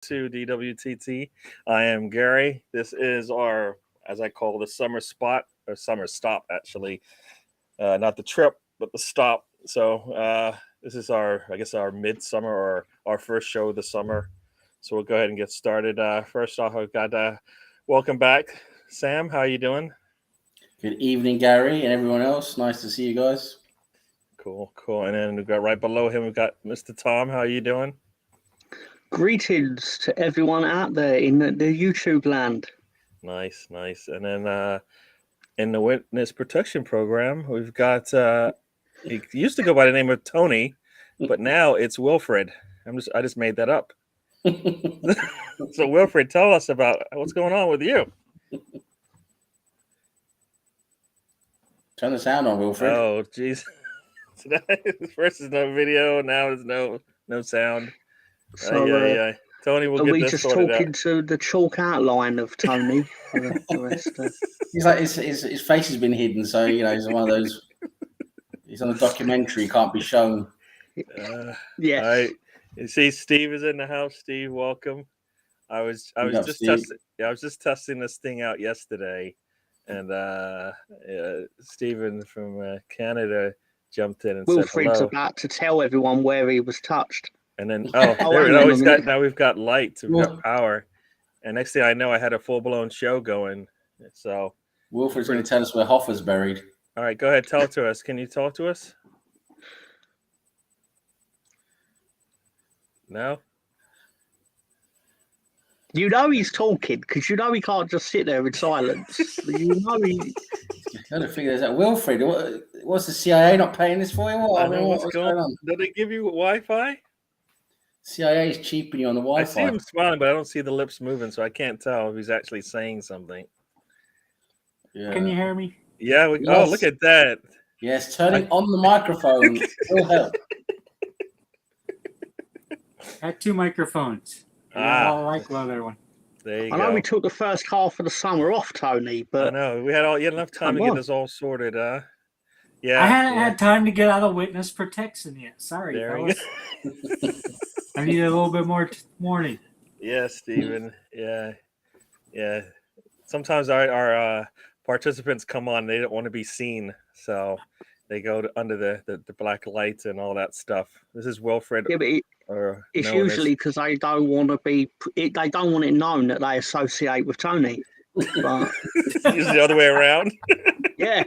to DWTT. I am Gary. This is our, as I call the summer spot or summer stop, actually. Not the trip, but the stop. So this is our, I guess, our midsummer or our first show of the summer. So we'll go ahead and get started. First off, I've got welcome back, Sam. How are you doing? Good evening, Gary, and everyone else. Nice to see you guys. Cool. And then we've got right below him, we've got Mr. Tom. How are you doing? Greetings to everyone out there in the YouTube land. Nice. And then in the witness protection program, we've got he used to go by the name of Tony, but now it's Wilfred. I just made that up. So Wilfred, tell us about what's going on with you. Turn the sound on, Wilfred. Oh, jeez. First is no video, now there's no sound. So, yeah. Tony, we'll get this sorted out. Are we just talking to the chalk outline of Tony for the rest? He's like his face has been hidden, so he's one of those. He's on a documentary, can't be shown. Yes. All right. You see, Steve is in the house. Steve, welcome. I was just testing this thing out yesterday, and Steven from Canada jumped in and Wilfred's said hello. about to tell everyone where he was touched. And then we've got lights, we've got power, and next thing I know, I had a full blown show going. So Wilfred's going to tell us where Hoffa's buried. All right, go ahead, tell it to us. Can you talk to us? No. You know he's talking because you know he can't just sit there in silence. You know he. Got to figure this out. Wilfred, what's the CIA not paying this for you? What's going on? Did they give you Wi-Fi? CIA is cheaping you on the Wi-Fi. I see him smiling, but I don't see the lips moving, so I can't tell if he's actually saying something. Yeah. Can you hear me? Yeah. Yes. Oh, look at that. Yes, turning on the microphone will help. I had two microphones. I like the other one. There you go. I know we took the first half of the summer off, Tony, but I know you had enough time to get this all sorted. Yeah. I hadn't had time to get out of witness protection yet. Sorry, fellas. I need a little bit more warning. Yeah, Steven. Yeah. Sometimes our participants come on, they don't want to be seen, so they go under the black lights and all that stuff. This is Wilfred. Yeah, but it's usually because they don't want to be. They don't want it known that they associate with Tony. But it's usually the other way around. Yeah.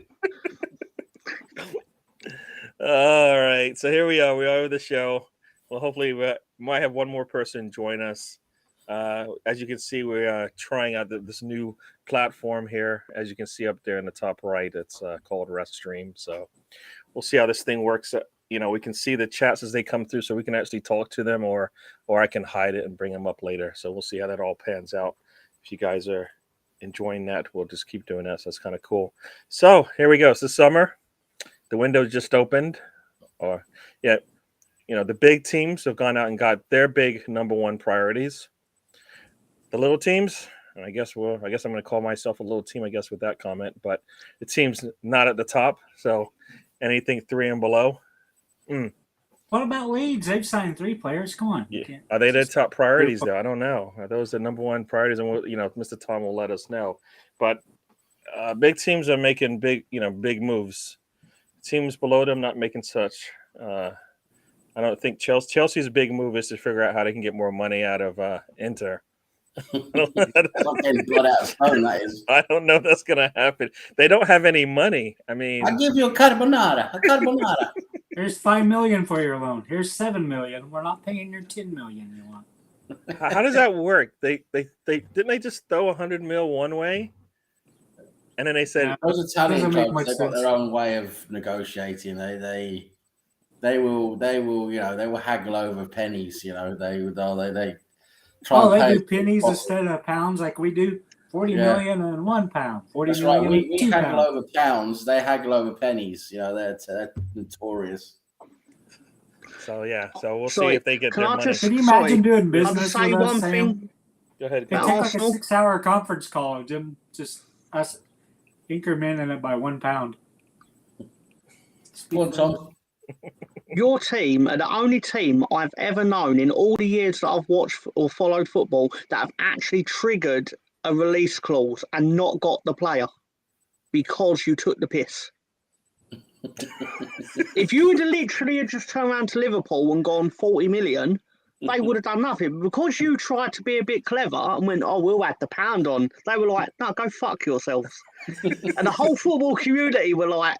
All right, so here we are. We are with the show. Well, hopefully we might have one more person join us. As you can see, we're trying out this new platform here. As you can see up there in the top right, it's called Reststream. So we'll see how this thing works. We can see the chats as they come through, so we can actually talk to them, or I can hide it and bring them up later. So we'll see how that all pans out. If you guys are enjoying that, we'll just keep doing that. So that's kind of cool. So here we go. It's the summer. The window just opened. The big teams have gone out and got their big number one priorities. The little teams, and I guess I'm going to call myself a little team, I guess, with that comment, but the team's not at the top. So anything 3 and below. What about Leeds? They've signed 3 players. Come on. Yeah. Are they the top priorities, though? I don't know. Are those the number one priorities? And Mr. Tom will let us know. But big teams are making big moves. Teams below them not making such. I don't think Chelsea's big move is to figure out how they can get more money out of Inter. I don't know if that's going to happen. They don't have any money. I mean, I'll give you a carbonara. Here's $5 million for your loan. Here's $7 million. We're not paying your $10 million you want. How does that work? They didn't they just throw $100 million one way, and then they said those Italian clubs. They've got their own way of negotiating. They will haggle over pennies. They try. Oh, they do pennies instead of pounds, like we do. 40 million and 1 pound. 40 That's million right. We and 2 haggle pounds. over pounds. They haggle over pennies. They're notorious. So we'll see if they get their money. Can you imagine doing business with us, Sam? Go ahead. It take like a 6-hour conference call, just us incrementing it by 1 pound. Go on, Tom. Your team are the only team I've ever known in all the years that I've watched or followed football that have actually triggered a release clause and not got the player because you took the piss. If you would have literally just turned around to Liverpool and gone 40 million, they would have done nothing. But because you tried to be a bit clever and went, oh, we'll add the pound on, they were like, no, go fuck yourselves. And the whole football community were like,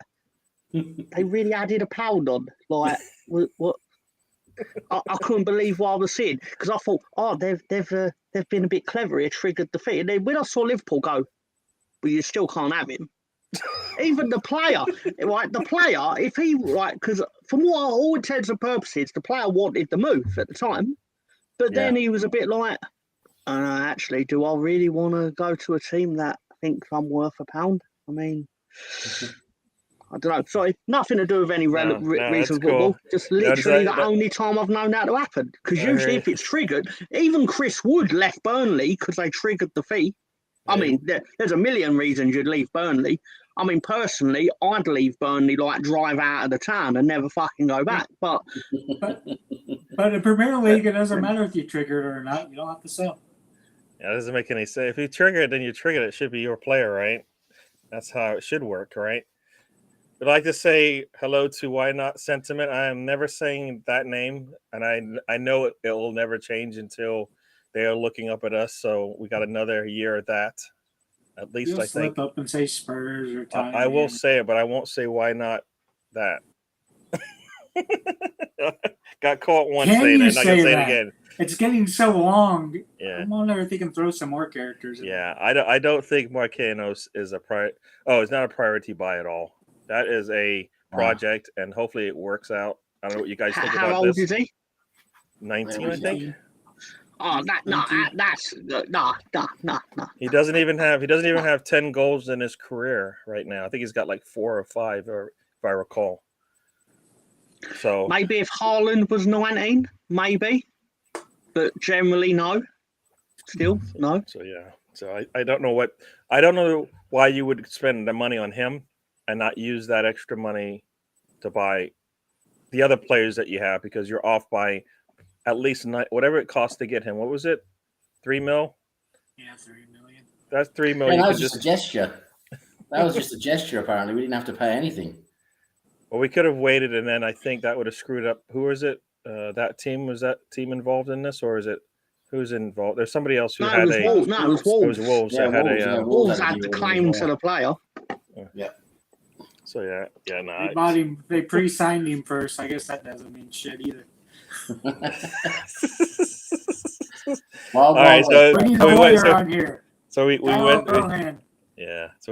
they really added a pound on. Like, what? I couldn't believe what I was seeing because I thought, oh, they've been a bit clever here, triggered the fee. And then when I saw Liverpool go, but you still can't have him. Even the player, right? The player, if he, right, because from what all intents and purposes, the player wanted the move at the time, but then he was a bit like, actually, do I really want to go to a team that thinks I'm worth a pound? I mean, I don't know. Sorry, nothing to do with any reason football. Cool. Just literally the only time I've known that to happen. Because usually, if it's triggered, even Chris Wood left Burnley because they triggered the fee. I mean, there's a million reasons you'd leave Burnley. I mean, personally, I'd leave Burnley, like drive out of the town and never fucking go back. But in Premier League, it doesn't matter if you trigger it or not. You don't have to sell. Yeah, it doesn't make any sense. If you trigger it, then you trigger it. It should be your player, right? That's how it should work, right? I'd like to say hello to Why Not Sentiment. I am never saying that name, and I know it will never change until they are looking up at us. So we got another year of that. At least You'll I think. Slip up and say Spurs or Tottenham. I will say it, but I won't say why not that. Got caught once saying it. Not gonna say it again. It's getting so long. Yeah. I wonder if they can throw some more characters in. Yeah, I don't think Marquinhos is a it's not a priority buy at all. That is a project, and hopefully it works out. I don't know what you guys think about this. How old is he? 19, I think. Oh, that's no. He doesn't even have 10 goals in his career right now. I think he's got like 4 or 5, if I recall. So maybe if Haaland was 19, maybe, but generally no. Still no. So yeah. So I don't know why you would spend the money on him and not use that extra money to buy the other players that you have, because you're off by at least whatever it costs to get him. What was it? 3 mil? Yeah, 3 million. That's 3 million. Yeah, that was just a gesture. That was just a gesture, apparently. We didn't have to pay anything. Well, we could have waited, and then I think that would have screwed up. Who was it? Was that team involved in this, or is it who's involved? There's somebody else who had a. Wolves. No, it was Wolves. It was Wolves. Yeah, Wolves had the claim to the player. Yeah. So yeah, no. They bought him. They pre-signed him first. I guess that doesn't mean shit either. All right, so we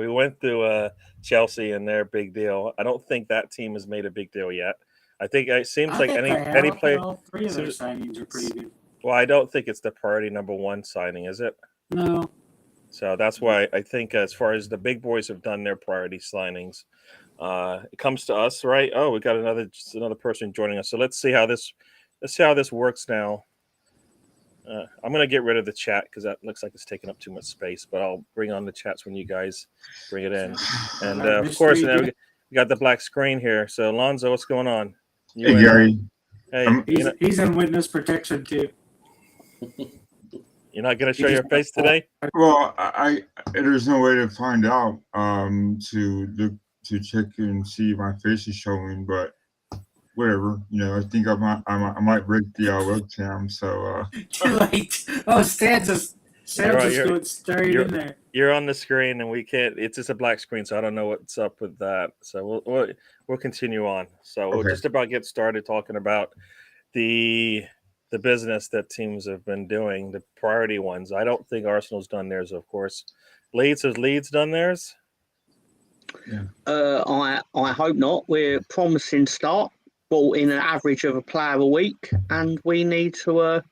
went through Chelsea and their big deal. I don't think that team has made a big deal yet. I think it seems like any player. All 3 of their signings are pretty good. Well, I don't think it's the priority number 1 signing, is it? No. So that's why I think, as far as the big boys have done their priority signings, it comes to us, right? Oh, we got another person joining us. So let's see how this works now. I'm going to get rid of the chat because that looks like it's taking up too much space, but I'll bring on the chats when you guys bring it in. And of course, now we got the black screen here. So Alonzo, what's going on? Hey, Gary. Hey, he's in witness protection too. You're not going to show your face today? Well, there's no way to find out to check and see if my face is showing, but whatever. I think I might break the webcam. So too late. Oh, Stan's just going straight in there. You're on the screen, and we can't. It's just a black screen, so I don't know what's up with that. So we'll continue on. So we'll just about get started talking about the business that teams have been doing, the priority ones. I don't think Arsenal's done theirs, of course. Leeds done theirs? Yeah. I hope not. We're promising start. Brought in an average of a player a week, and we need to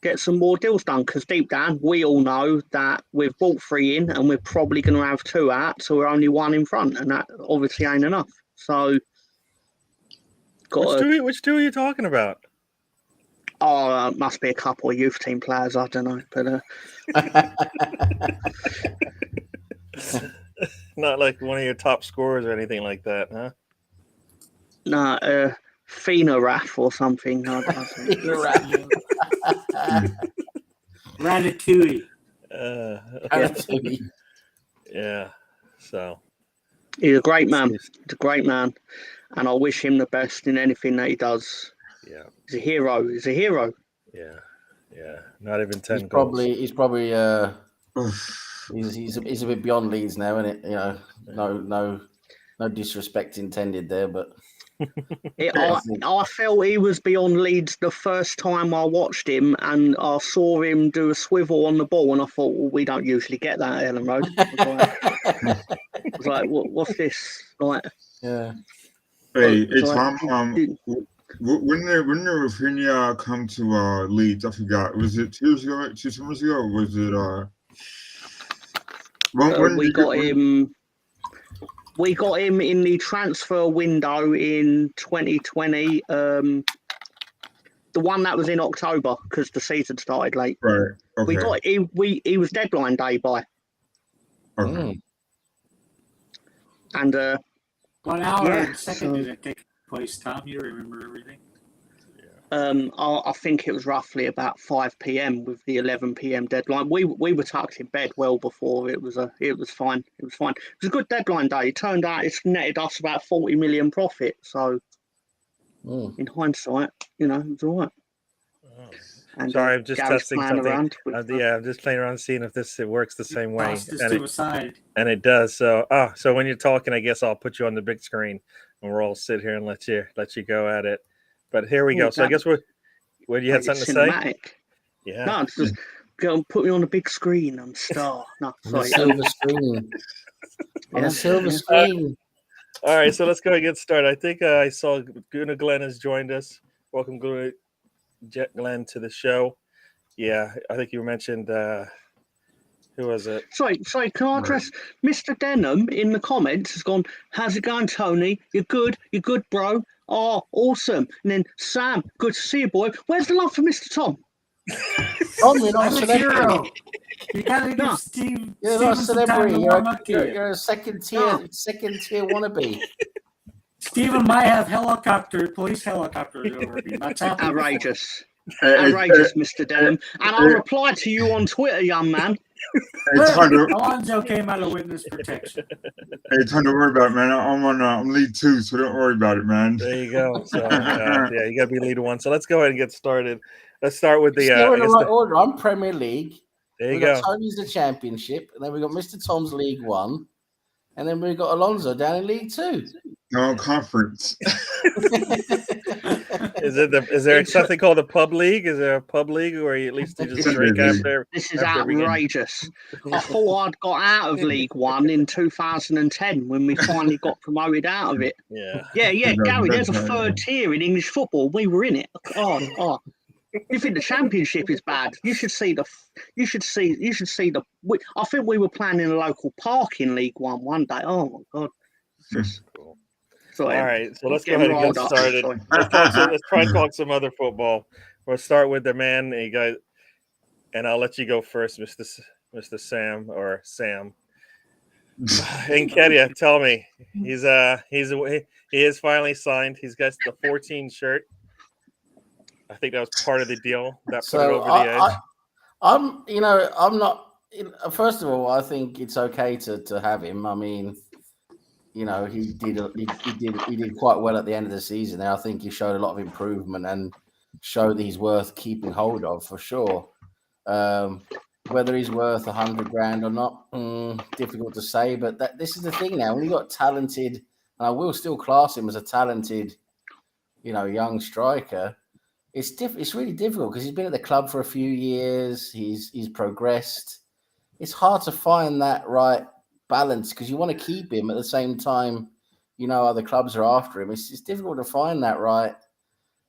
get some more deals done, because deep down we all know that we've brought 3 in and we're probably going to have 2 out, so we're only 1 in front, and that obviously ain't enough. So which 2 are you talking about? Oh, must be a couple of youth team players. I don't know, but not like one of your top scorers or anything like that, huh? No, Finarath or something. I think. Ratatouille. Ratatouille. Yeah. So He's a great man. He's a great man, and I wish him the best in anything that he does. Yeah. He's a hero. He's a hero. Yeah. Yeah. Not even 10 He's goals. probably he's a bit beyond Leeds now, isn't it? You know, no disrespect intended there, but I felt he was beyond Leeds the first time I watched him, and I saw him do a swivel on the ball, and I thought, well, we don't usually get that at Ellen Road. I was like, what's this? Like, yeah. Hey, Tom. When did Rafinha come to Leeds? I forgot. Was it 2 years ago? 2 summers ago? Or was it we got him? We got him in the transfer window in 2020. The one that was in October because the season started late. Right. Okay. He was deadline day by. Okay. And 1 hour and second did it take place, Tom? You remember everything? I think it was roughly about 5 p.m. with the 11 p.m. deadline. We were tucked in bed well before. It was fine. It was fine. It was a good deadline day. It turned out it's netted us about 40 million profit. So in hindsight, it was all right. And, sorry, I'm just Gary's testing something. Yeah, I'm just playing around seeing if it works the same way. And it does. So when you're talking, I guess I'll put you on the big screen and we'll all sit here and let you go at it. But here we go. So I guess what you had something cinematic. To say? Yeah. No, it's just go and put me on the big screen and star. No, sorry. Silver screen. On a silver screen. All right, so let's go and get started. I think I saw Guna Glenn has joined us. Welcome, Guna Glenn, to the show. Yeah, I think you mentioned who was it? Sorry, can I address Mr. Denham in the comments has gone, how's it going, Tony? You're good, bro. Oh, awesome. And then Sam, good to see you, boy. Where's the love for Mr. Tom? Tom, you're not a celebrity. You gotta give Steve. You're not a celebrity. You're a second tier wannabe. Stephen might have police helicopters over me. That's outrageous. Outrageous, Mr. Denham. And I'll reply to you on Twitter, young man. Alonzo came out of witness protection. Hey, time to worry about it, man. I'm lead 2, so don't worry about it, man. There you go. So yeah, you gotta be lead 1. So let's go ahead and get started. Let's start with the order. I'm Premier League. There you go. Tony's the Championship, and then we got Mr. Tom's League 1, and then we got Alonzo down in League 2. No conference. Is there something called a pub league? Is there a pub league where you at least just drink after? This is outrageous. I thought I'd got out of League 1 in 2010 when we finally got promoted out of it. Yeah. Gary, there's a third tier in English football. We were in it. Oh. You think the Championship is bad? You should see the. I think we were playing in a local park in League 1 one day. Oh my God. Just cool. So, all right, so let's go ahead and get started. Let's try and talk some other football. We'll start with the man, and I'll let you go first, Mr. Sam or Sam. Nketiah, tell me, he is finally signed. He's got the 14 shirt. I think that was part of the deal that put it over the edge. I'm not. First of all, I think it's okay to have him. I mean, he did quite well at the end of the season. And I think he showed a lot of improvement and showed that he's worth keeping hold of for sure. Whether he's worth $100,000 or not, difficult to say. But this is the thing now. When you got talented, and I will still class him as a talented, young striker. It's really difficult because he's been at the club for a few years. He's progressed. It's hard to find that right balance because you want to keep him at the same time. Other clubs are after him. It's difficult to find that right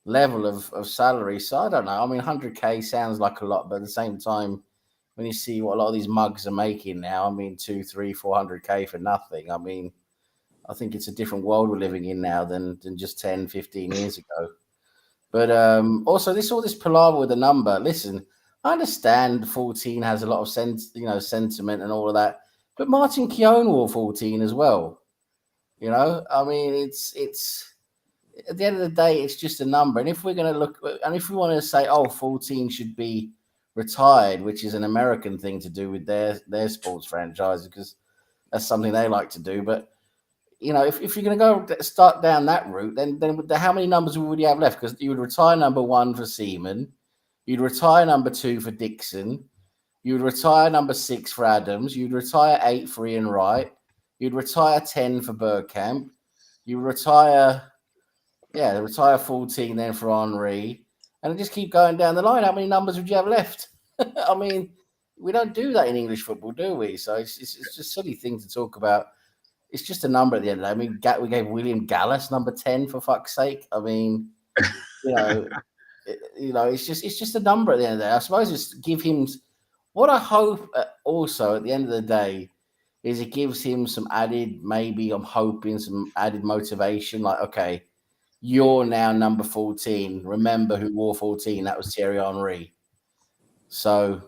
level of salary. So I don't know. I mean, 100K sounds like a lot, but at the same time, when you see what a lot of these mugs are making now, I mean, 200, 300, 400K for nothing. I mean, I think it's a different world we're living in now than just 10, 15 years ago. But also, all this palaver with the number. Listen, I understand 14 has a lot of sentiment and all of that. But Martin Keown wore 14 as well. I mean, it's at the end of the day, it's just a number. And if we're going to look, and if we want to say, 14 should be retired, which is an American thing to do with their sports franchise, because that's something they like to do. But if you're going to go start down that route, then how many numbers would you have left? Because you would retire number 1 for Seaman, you'd retire number 2 for Dixon, you'd retire number 6 for Adams, you'd retire 8 for Ian Wright, you'd retire 10 for Bergkamp, you retire 14 then for Henri, and just keep going down the line. How many numbers would you have left? I mean, we don't do that in English football, do we? So it's just a silly thing to talk about. It's just a number at the end of the day. I mean, we gave William Gallas number 10 for fuck's sake. I mean, it's just a number at the end of the day. I suppose it's give him what I hope also at the end of the day is it gives him some added, maybe I'm hoping some added motivation. Like, okay, you're now number 14. Remember who wore 14? That was Thierry Henry. So,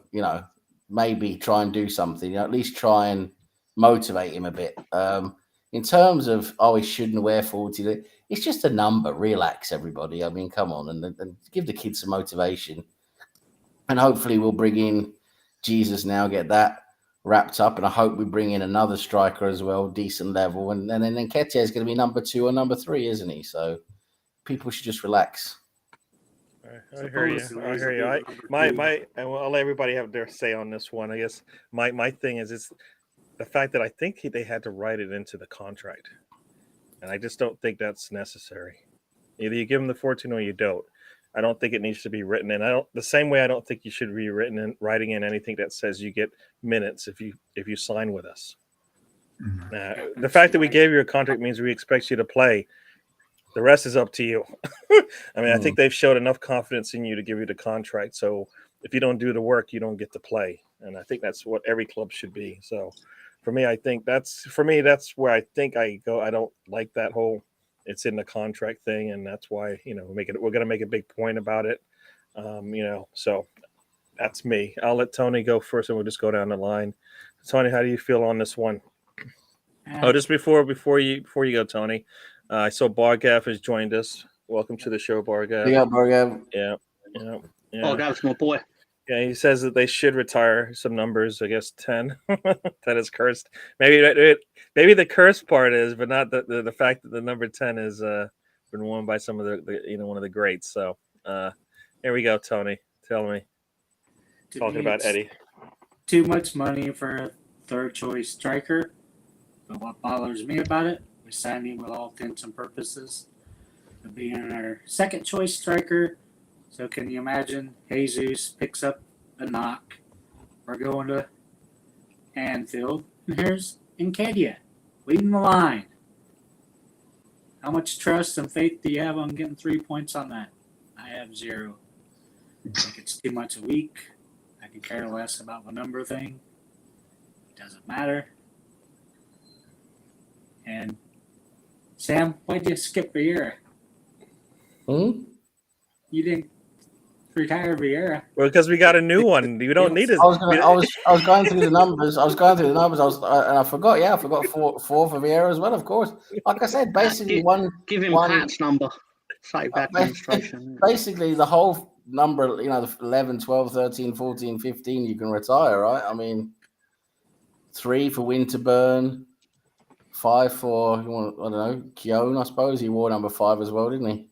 maybe try and do something, at least try and motivate him a bit. In terms of, he shouldn't wear 40, it's just a number. Relax, everybody. I mean, come on and give the kids some motivation. And hopefully we'll bring in Jesus now, get that wrapped up. And I hope we bring in another striker as well, decent level. And then Nketiah is going to be number 2 or number 3, isn't he? So people should just relax. I hear you. I'll let everybody have their say on this one. I guess my thing is it's the fact that I think they had to write it into the contract, and I just don't think that's necessary. Either you give them the 14 or you don't. I don't think it needs to be written in. The same way I don't think you should be writing in anything that says you get minutes if you sign with us. The fact that we gave you a contract means we expect you to play. The rest is up to you. I mean, I think they've showed enough confidence in you to give you the contract. So if you don't do the work, you don't get to play. And I think that's what every club should be. So for me, I think that's where I think I go. I don't like that whole it's in the contract thing. And that's why, we're going to make a big point about it. So that's me. I'll let Tony go first and we'll just go down the line. Tony, how do you feel on this one? Just before you go, Tony, I saw Bargav has joined us. Welcome to the show, Bargav. Yeah, Bargav. Yeah. Bargav's my boy. Yeah, he says that they should retire some numbers. I guess 10. That is cursed. Maybe the cursed part is, but not the fact that the number 10 has been worn by some of the one of the greats. So here we go, Tony. Tell me. Talking about Eddie. Too much money for a third choice striker. But what bothers me about it, we signed him with all intents and purposes of being our second choice striker. So can you imagine Jesus picks up a knock? We're going to Anfield, and here's Nketiah leading the line. How much trust and faith do you have on getting 3 points on that? I have 0. I think it's too much a week. I can care less about the number thing. It doesn't matter. And Sam, why'd you skip Vieira? You didn't retire Vieira. Well, because we got a new one. You don't need it. I was going through the numbers. And I forgot. Yeah, I forgot four for Vieira as well. Of course, like I said, basically give him Pat's number. Save that demonstration. Basically, the whole number, the 11, 12, 13, 14, 15, you can retire, right? I mean, 3 for Winterburn, 5 for, Keown, I suppose. He wore number 5 as well, didn't he?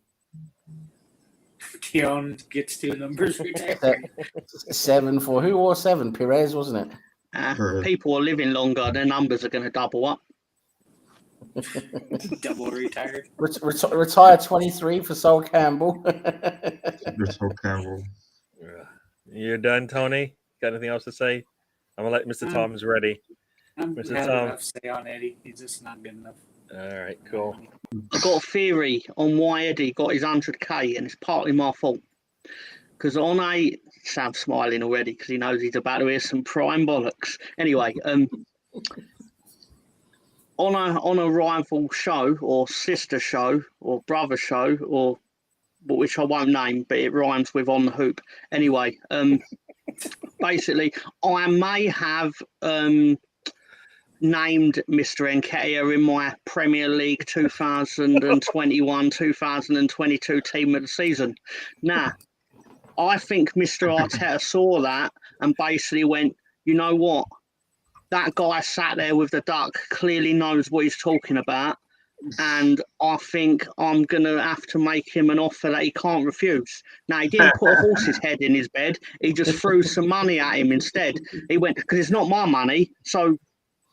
Keown gets 2 numbers retired. 7 for, who wore 7? Perez, wasn't it? People are living longer, their numbers are going to double up. Double retired. Retire 23 for Sol Campbell. Sol Campbell. You're done, Tony? Got anything else to say? I'm going to let Mr. Tom's ready. I'm Mr. had Tom. enough to say on Eddie. He's just not good enough. All right, cool. I've got a theory on why Eddie got his 100k, and it's partly my fault. Because Sam's smiling already because he knows he's about to hear some prime bollocks. Anyway, on a rival show or sister show or brother show or which I won't name, but it rhymes with on the hoop. Anyway, basically, I may have named Mr. Nketiah in my Premier League 2021-2022 team of the season. Now, I think Mr. Arteta saw that and basically went, you know what? That guy sat there with the duck clearly knows what he's talking about. And I think I'm going to have to make him an offer that he can't refuse. Now, he didn't put a horse's head in his bed. He just threw some money at him instead. He went, because it's not my money, so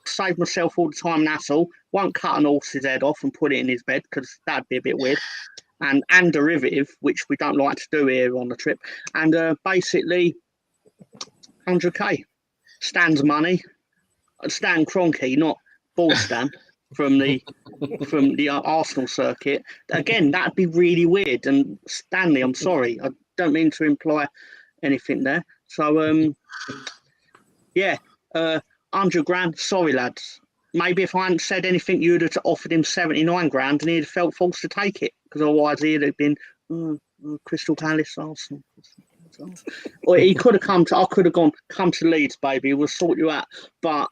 save myself all the time and hassle. Won't cut an horse's head off and put it in his bed because that'd be a bit weird. And derivative, which we don't like to do here on the trip. And basically, 100k. Stan's money. Stan Kroenke, not Ball Stan from the Arsenal circuit. Again, that'd be really weird. And Stanley, I'm sorry, I don't mean to imply anything there. So, yeah, 100 grand. Sorry, lads. Maybe if I hadn't said anything, you'd have offered him 79 grand and he'd have felt forced to take it because otherwise he'd have been Crystal Palace, Arsenal. Or he could have come to. I could have gone. Come to Leeds, baby. We'll sort you out. But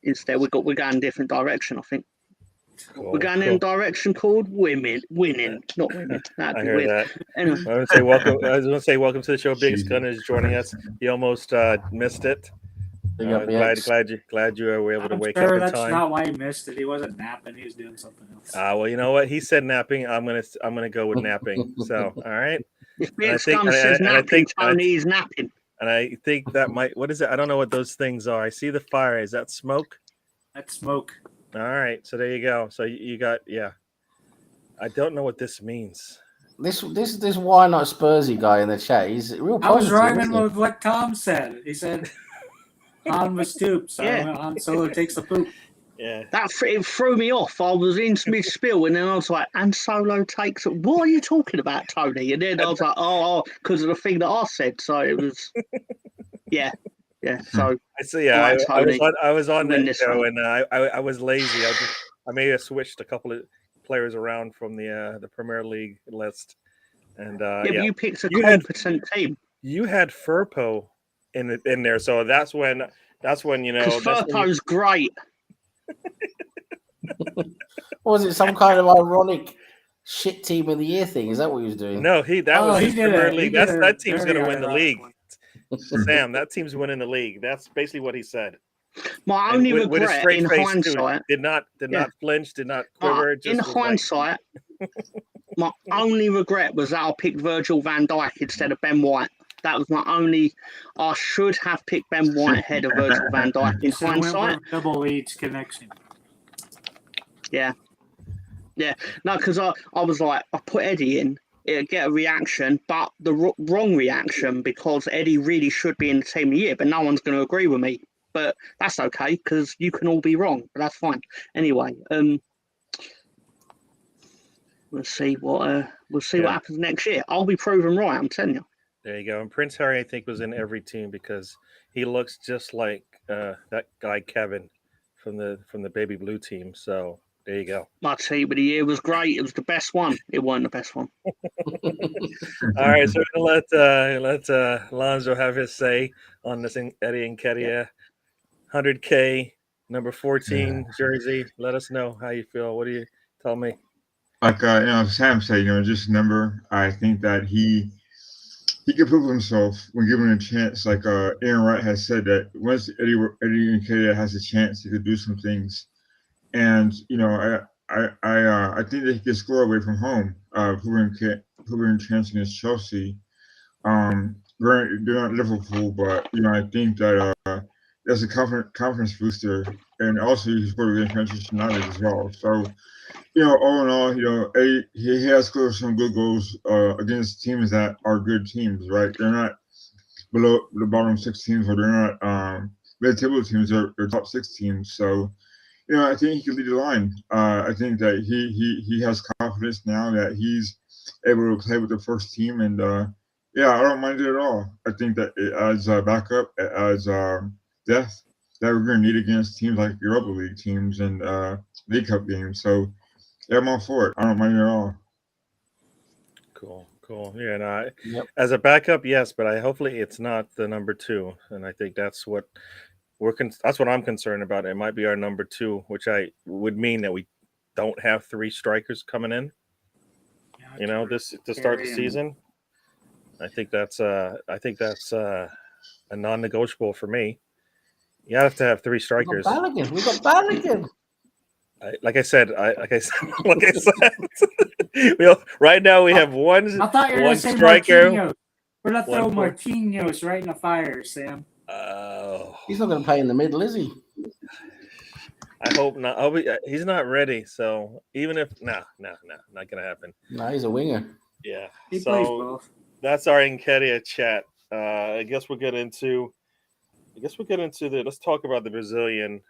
instead, we're going in a different direction. I think we're going in a direction called winning, not women. That'd be weird. That. Anyway. I was going to say welcome to the show. Biggest Gunner is joining us. He almost missed it. Glad you were able to wake up in that's time. Not why he missed it. He wasn't napping. He was doing something else. Well, you know what? He said napping. I'm gonna go with napping. So, all right. If Biggest Gunner says napping, Tony is napping. And I think that might. What is it? I don't know what those things are. I see the fire. Is that smoke? That's smoke. All right. So there you go. So you got I don't know what this means. This why not Spursy guy in the chat. He's real positive. I was rhyming with what Tom said. He said Han was stooped, so Han Solo takes the poop. Yeah. It threw me off. I was in mid spill and then I was like, and Solo takes it. What are you talking about, Tony? And then I was like, because of the thing that I said. So it was yeah. So I was on that show and I was lazy. I may have switched a couple of players around from the Premier League list. And but you picked a competent team. You had Firpo in there, so that's when you know. Because Firpo's great. Was it some kind of ironic shit team of the year thing? Is that what he was doing? No, that was Premier League. That team's going to win the league. Sam, that team's winning the league. That's basically what he said. My only regret in hindsight did not flinch, did not quiver. In hindsight, my only regret was that I picked Virgil van Dijk instead of Ben White. That was my only. I should have picked Ben White ahead of Virgil van Dijk in hindsight. Double Leeds connection. Yeah. No, because I was like, I put Eddie in, it'll get a reaction, but the wrong reaction because Eddie really should be in the team of the year, but no one's going to agree with me. But that's okay because you can all be wrong, but that's fine. Anyway, we'll see what happens next year. I'll be proven right. I'm telling you. There you go. And Prince Harry, I think, was in every team because he looks just like that guy Kevin from the Baby Blue team. So there you go. My team of the year was great. It was the best one. It wasn't the best one. All right, so we're gonna let Lonzo have his say on this Eddie Nketiah 100K number 14 jersey. Let us know how you feel. What do you tell me? Like Sam said, just number. I think that he can prove himself when given a chance. Like Aaron Wright has said that once Eddie Nketiah has a chance, he could do some things. And I think that he can score away from home. Proving chance against Chelsea. They're not Liverpool, but I think that that's a confidence booster, and also he scored against Manchester United as well. So. All in all, Eddie, he has scored some good goals against teams that are good teams, right? They're not below the bottom 6 teams, or they're not mid-table teams. They're top 6 teams. So, I think he can lead the line. I think that he has confidence now that he's able to play with the first team, and I don't mind it at all. I think that it adds backup, it adds depth that we're going to need against teams like Europa League teams and League Cup games. So. Yeah, I'm all for it. I don't mind it at all. Cool. Yeah, as a backup, yes, but hopefully it's not the number 2, and I think that's what that's what I'm concerned about. It might be our number 2, which I would mean that we don't have 3 strikers coming in. This to start the season. I think that's a non-negotiable for me. You have to have 3 strikers. We got Balogun. Like I said, right now we have one. I thought you were one going to say striker. Marquinhos. We're going to throw One Marquinhos right in the fire, Sam. He's not going to play in the middle, is he? I hope not. He's not ready. So even if not going to happen. No, he's a winger. Yeah. He plays both. That's our Enkedia chat. I guess we'll get into let's talk about the Brazilian.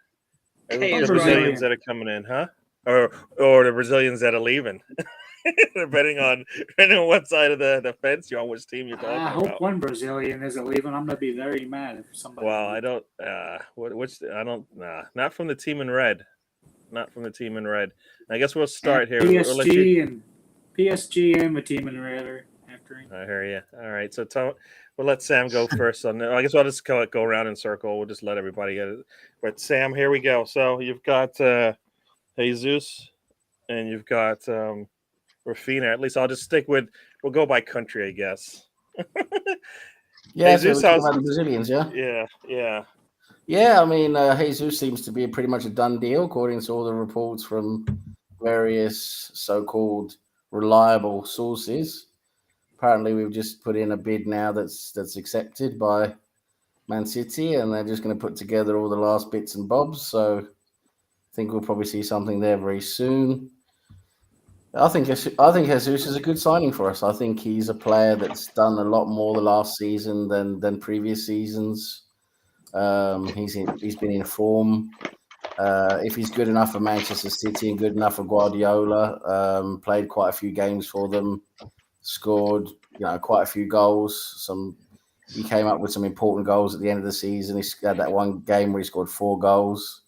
The Brazilians that are coming in, huh? Or the Brazilians that are leaving. depending on what side of the fence you're on, which team you're talking about. I hope one Brazilian isn't leaving. I'm gonna be very mad if somebody. Well, I don't. Not from the team in red. Not from the team in red. I guess we'll start here. PSG and the team in red are after him. I hear you. All right, so we'll let Sam go first on. I guess I'll just go around in circle. We'll just let everybody get it. But Sam, here we go. So you've got Jesus, and you've got Rafinha. At least I'll just we'll go by country, I guess. Yeah, Jesus, so about the Brazilians, yeah? Yeah. I mean, Jesus seems to be pretty much a done deal, according to all the reports from various so-called reliable sources. Apparently, we've just put in a bid now that's accepted by Man City, and they're just going to put together all the last bits and bobs. So I think we'll probably see something there very soon. I think Jesus is a good signing for us. I think he's a player that's done a lot more the last season than previous seasons. He's been in form. If he's good enough for Manchester City and good enough for Guardiola, played quite a few games for them, scored quite a few goals. He came up with some important goals at the end of the season. He had that one game where he scored 4 goals.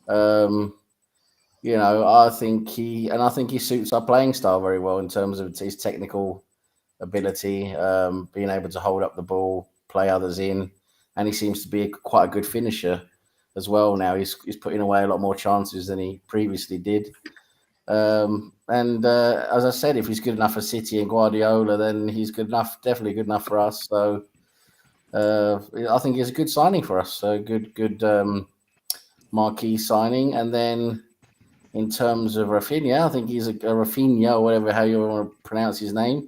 I think he suits our playing style very well in terms of his technical ability, being able to hold up the ball, play others in, and he seems to be quite a good finisher as well. Now he's putting away a lot more chances than he previously did. As I said, if he's good enough for City and Guardiola, then he's definitely good enough for us. So I think he's a good signing for us. So good marquee signing. And then in terms of Rafinha, I think he's a Rafinha, or whatever, how you want to pronounce his name.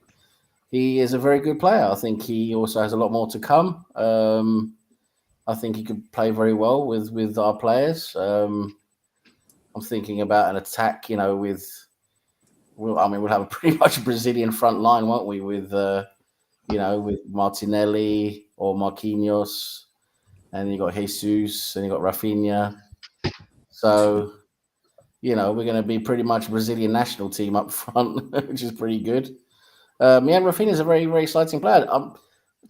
He is a very good player. I think he also has a lot more to come. I think he could play very well with our players. I'm thinking about an attack, we'll have a pretty much Brazilian front line, won't we? With Martinelli or Marquinhos, and you got Jesus, and you got Rafinha. So, we're going to be pretty much a Brazilian national team up front, which is pretty good. Rafinha is a very, very exciting player.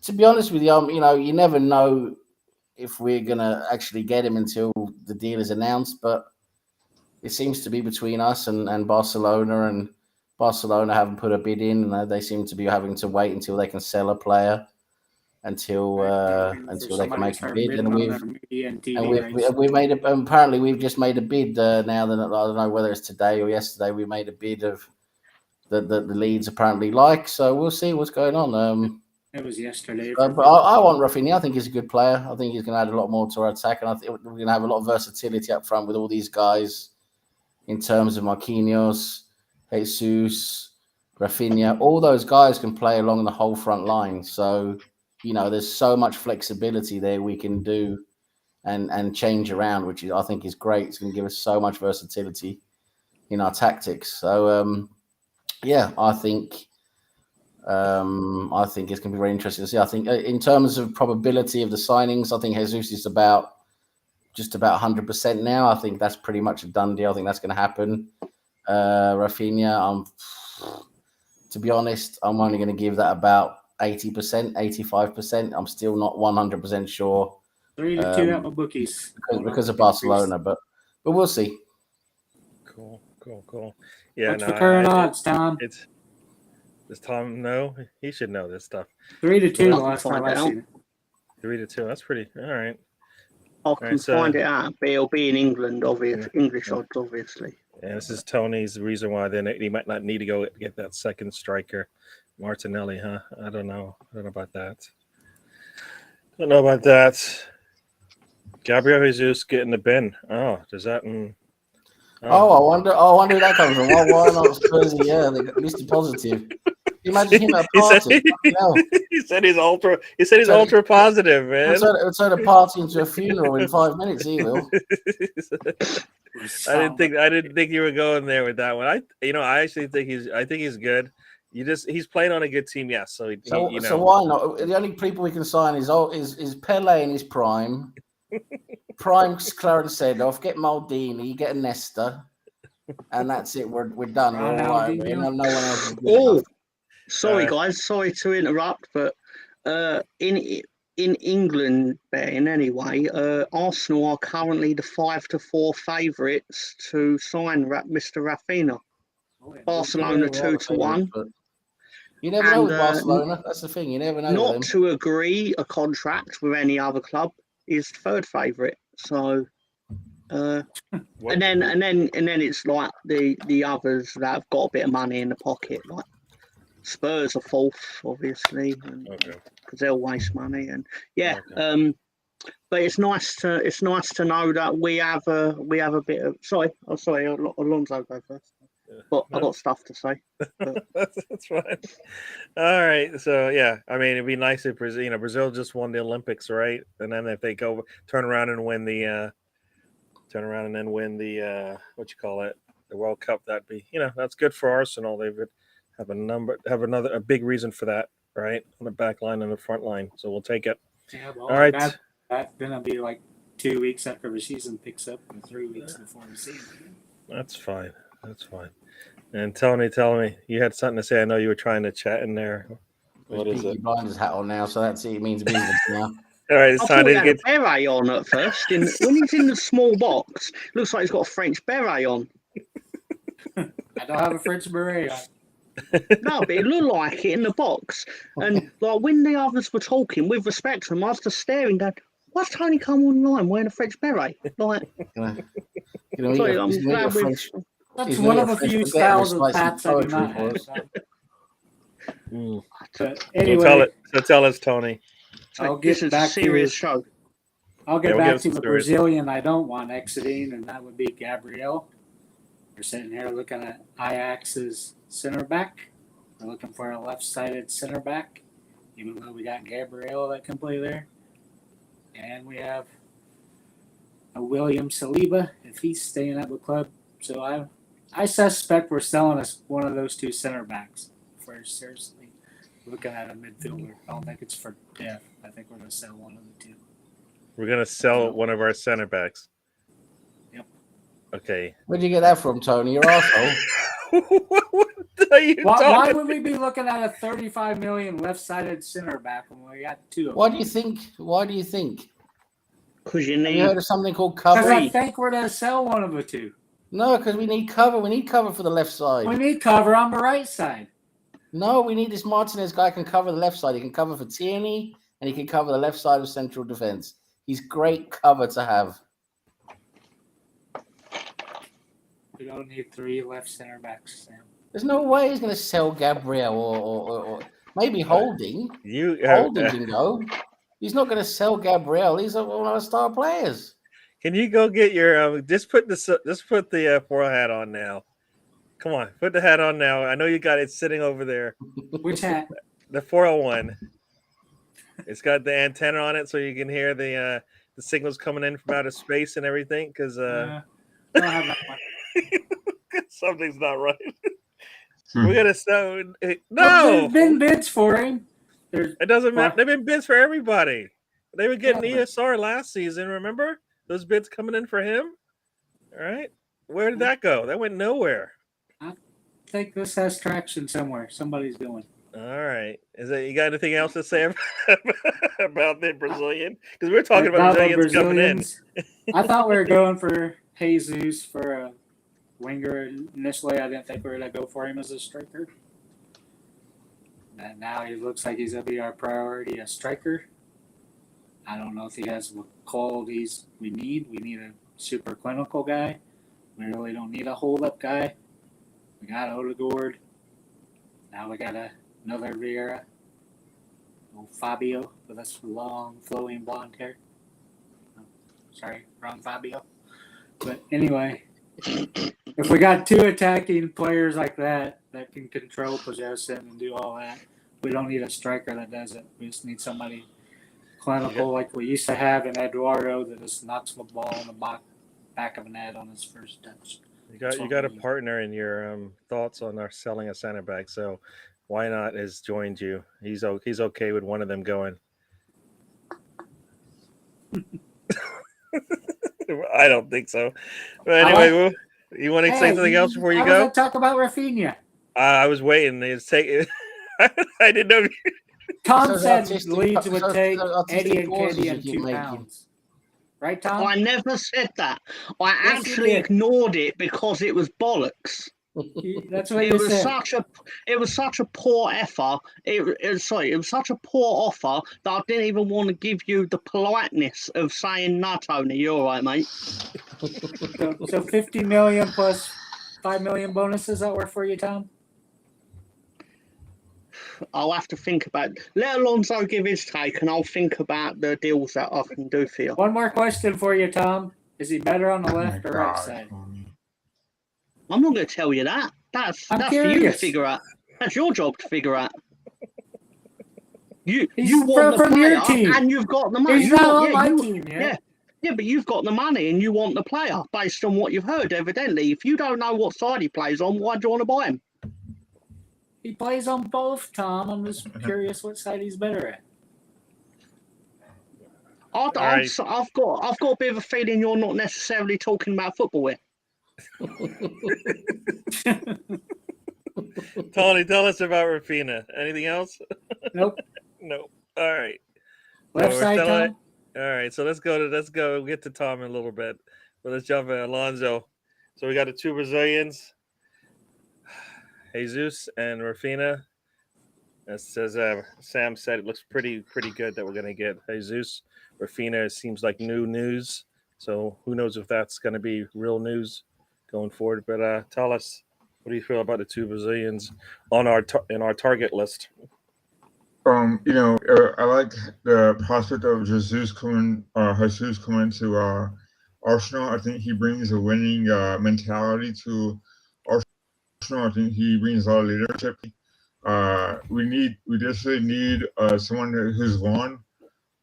To be honest with you, you never know if we're going to actually get him until the deal is announced, but it seems to be between us and Barcelona, and Barcelona haven't put a bid in, and they seem to be having to wait until they can sell a player until they can make a bid. Apparently we've just made a bid now. That I don't know whether it's today or yesterday. We made a bid of that the Leeds apparently like. So we'll see what's going on. It was yesterday. But I want Rafinha. I think he's a good player. I think he's going to add a lot more to our attack, and I think we're going to have a lot of versatility up front with all these guys in terms of Marquinhos, Jesus, Rafinha. All those guys can play along the whole front line. So, there's so much flexibility there we can do and change around, which I think is great. It's going to give us so much versatility in our tactics. So, I think it's going to be very interesting to see. I think in terms of probability of the signings, I think Jesus is just about 100% now. I think that's pretty much a done deal. I think that's going to happen. Rafinha, to be honest, I'm only going to give that about 80%, 85%. I'm still not 100% sure. 3-2 at my bookies. Because of Barcelona, but we'll see. Cool. Yeah, what's the current odds, Tom? Does Tom know? He should know this stuff. 3-2 last time I seen it. 3-2. That's pretty all right. I can so- find it out, but it'll be in England, English odds, obviously. Yeah, this is Tony's reason why then he might not need to go get that second striker, Martinelli, huh? I don't know. I don't know about that. Gabriel Jesus getting the bin. Oh, does that? I wonder who that comes from. Why not Spurs? Yeah, they got Mr. Positive. Imagine him at a party. He said he's ultra. He said he's ultra positive, man. We'll turn a party into a funeral in 5 minutes. He will. I didn't think you were going there with that one. I actually think he's good. He's playing on a good team, yes. So why not? The only people we can sign is Pele in his prime. Prime Clarence Seedorf, get Maldini, get a Nesta, and that's it. We're done. We're all right. No one else is good enough. Sorry, guys. Sorry to interrupt, but in England betting anyway, Arsenal are currently the 5-4 favourites to sign Mr. Rafinha. Barcelona 2-1. You never know with Barcelona. That's the thing. You never know. Not to agree a contract with any other club is third favourite. So, and then it's like the others that have got a bit of money in the pocket, like Spurs are fourth, obviously, because they'll waste money. And but it's nice to know that we have a bit of. Sorry, Alonso go first. But I got stuff to say. That's fine. All right. So I mean, it'd be nice if Brazil just won the Olympics, right? And then if they turn around and win the the World Cup, that'd be that's good for Arsenal. They would have a big reason for that, right? On the back line and the front line. So we'll take it. Yeah. Well, all right. That's gonna be like 2 weeks after the season picks up, and 3 weeks before the season. That's fine. And Tony, tell me, you had something to say. I know you were trying to chat in there. What is it? Blinders hat on now, so that's it. It means business now. All right, it's time to get a beret on at first. When he's in the small box, looks like he's got a French beret on. I don't have a French beret on. No, but it looked like it in the box. And like when the others were talking, with respect to him, I was just staring down. Why's Tony come online wearing a French beret? Like, sorry, I'm glad that's one of the few styles of hats I do not have. Anyway, tell us, Tony. I'll get back to the show. I'll get back to the Brazilian I don't want exiting, and that would be Gabriel. We're sitting here looking at Ajax's center back. We're looking for a left-sided center back, even though we got Gabriel that can play there. And we have a William Saliba if he's staying at the club. So I suspect we're selling us one of those two center backs. If we're seriously looking at a midfielder, I don't think it's for depth. I think we're going to sell one of the two. We're going to sell one of our center backs. Yep. Okay. Where'd you get that from, Tony? You're asshole. Why would we be looking at a 35 million left-sided center back when we got two of them? Why do you think? Because you Have you heard of something called cover? Because I think we're going to sell one of the two. No, because we need cover. We need cover for the left side. We need cover on the right side. No, we need this Martinez guy can cover the left side. He can cover for Tierney, and he can cover the left side of central defense. He's great cover to have. We don't need 3 left center backs, Sam. There's no way he's going to sell Gabriel or maybe Holding. Holding can go. He's not going to sell Gabriel. He's one of our star players. Can you go get your just put the foil hat on now? Come on, put the hat on now. I know you got it sitting over there. Which hat? The 401. It's got the antenna on it, so you can hear the signals coming in from outer space and everything. Because I don't have that one. Something's not right. We're gonna sell. No, there's been bids for him. It doesn't matter. They've been bids for everybody. They were getting ESR last season. Remember those bids coming in for him? All right, where did that go? That went nowhere. I think this has traction somewhere. Somebody's doing. All right. You got anything else to say about the Brazilian? Because we're talking about Brazilians coming in. I thought we were going for Jesus for a winger initially. I didn't think we were going to go for him as a striker. And now he looks like he's going to be our priority, a striker. I don't know if he has the qualities we need. We need a super clinical guy. We really don't need a hold-up guy. We got Odegaard. Now we got another Vieira. Old Fabio with this long, flowing blonde hair. Oh, sorry, wrong Fabio. But anyway, if we got two attacking players like that can control possession and do all that, we don't need a striker that does it. We just need somebody clinical like we used to have in Eduardo that just knocks the ball in the back of the net on his first touch. You got a partner in your thoughts on our selling a center back, so why not has joined you? He's okay with one of them going. I don't think so. But anyway, you want to say something else before you go? I was going to talk about Rafinha. I was waiting. I didn't know. Tom said Leeds would take Eddie and Katie and £2. Right, Tom? I never said that. I actually ignored it because it was bollocks. That's what you said. It was such a poor effort. It was such a poor offer that I didn't even want to give you the politeness of saying, "No, Tony, you're all right, mate." So 50 million plus 5 million bonuses that work for you, Tom? I'll have to think about it. Let Alonso give his take, and I'll think about the deals that I can do for you. One more question for you, Tom. Is he better on the left or right side? I'm not going to tell you that. That's for you to figure out. That's your job to figure out. You want the player, your team. And you've got the money. He's not on my team, yeah. Yeah, but you've got the money and you want the player based on what you've heard, evidently. If you don't know what side he plays on, why do you want to buy him? He plays on both, Tom. I'm just curious what side he's better at. I've got a bit of a feeling you're not necessarily talking about football here. Tony, tell us about Rafinha. Anything else? Nope. Nope. All right. Left side, Tom. All right. So let's go get to Tom in a little bit. But let's jump in. Alonso. So we got the two Brazilians, Jesus and Rafinha. As Sam said, it looks pretty good that we're going to get Jesus. Rafinha seems like new news. So who knows if that's going to be real news going forward. But tell us, what do you feel about the two Brazilians on in our target list? I like the prospect of Jesus coming to Arsenal. I think he brings a winning mentality to Arsenal. I think he brings a lot of leadership. We desperately need someone who's won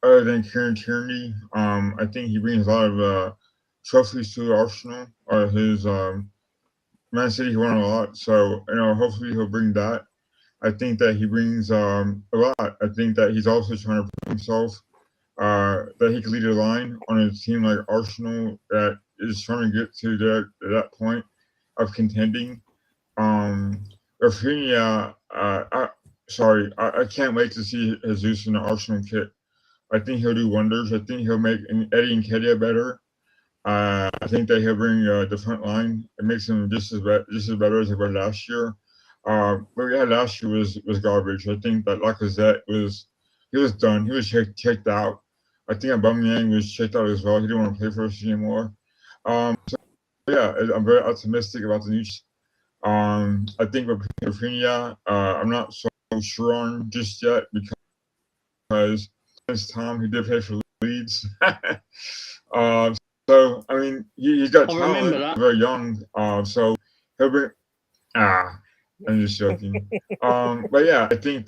other than Kieran Tierney. I think he brings a lot of trophies to Arsenal. His Man City, he won a lot, so hopefully he'll bring that. I think that he brings a lot. I think that he's also trying to prove himself that he can lead a line on a team like Arsenal that is trying to get to that point of contending. Rafinha, I can't wait to see Jesus in the Arsenal kit. I think he'll do wonders. I think he'll make Eddie and Nketiah better. I think that he'll bring the front line. It makes him just as better as he was last year. What we had last year was garbage. I think that Lacazette was done. He was checked out. I think Aubameyang was checked out as well. He didn't want to play for us anymore. I'm very optimistic about the new. I think with Rafinha, I'm not so sure on just yet because it's Tom who did play for Leeds. So I mean, he's got talent. Very young. So he'll bring. I'm just joking. But yeah, I think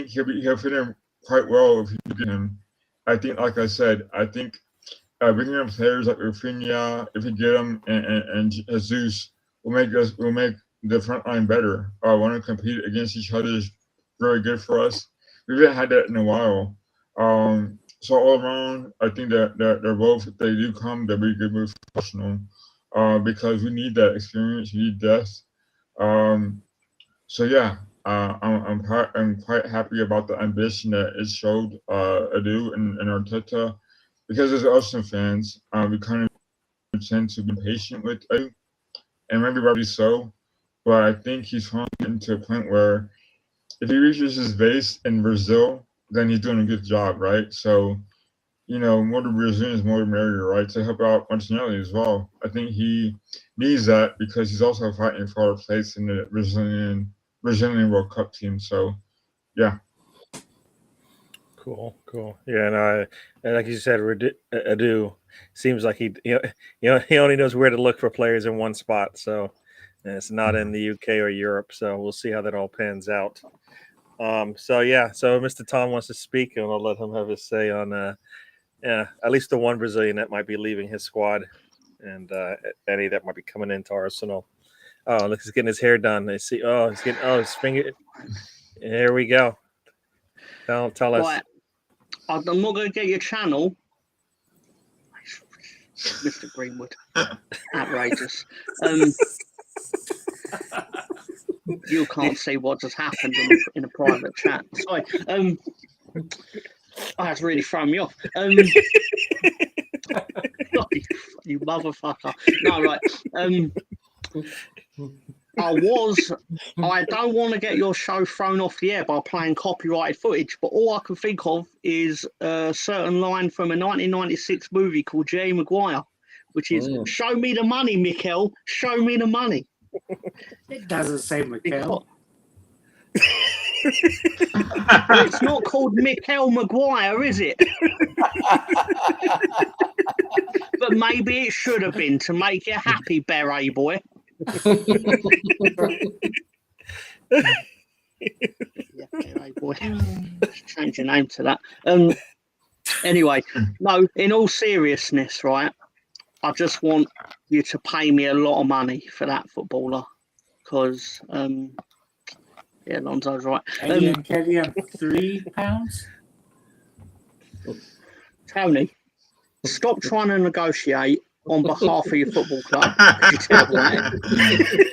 he'll fit in quite well if you get him. I think, like I said, bringing in players like Rafinha, if you get him, and Jesus will make the front line better. Want to compete against each other is very good for us. We haven't had that in a while. So all around, I think that they're both, if they do come, they'll be a good move for Arsenal. Because we need that experience, we need depth. So yeah, I'm quite happy about the ambition that it showed Edu and Arteta, because as Arsenal fans, we kind of tend to be patient with Edu, and maybe rightly so. But I think he's finally getting to a point where if he reaches his base in Brazil, then he's doing a good job, right? So more the Brazilians, more the merrier, right? To help out Martinelli as well. I think he needs that because he's also fighting for a place in the Brazilian World Cup team. So, yeah. Cool. Yeah, and like you said, Adu seems like he only knows where to look for players in one spot. So and it's not in the UK or Europe. So we'll see how that all pans out. So Mr. Tom wants to speak, and I'll let him have his say on at least the one Brazilian that might be leaving his squad, and any that might be coming into Arsenal. Oh, look, he's getting his hair done. I see. Oh, he's getting his finger. Here we go. Tell us. Right. I'm not going to get your channel. Mr. Greenwood. Outrageous. You can't see what just happened in a private chat. Sorry. That's really thrown me off. You motherfucker. No, right. I don't want to get your show thrown off the air by playing copyrighted footage, but all I can think of is a certain line from a 1996 movie called Jerry Maguire, which is, show me the money, Mikel, show me the money. It doesn't say Mikel. It's not called Mikel Maguire, is it? But maybe it should have been to make you happy, Beret boy. Yeah, Beret boy. Change your name to that. Anyway, no, in all seriousness, right? I just want you to pay me a lot of money for that footballer, because yeah, Lonzo's right. Eddie and Kelly have £3. Tony, stop trying to negotiate on behalf of your football club. You're terrible at it.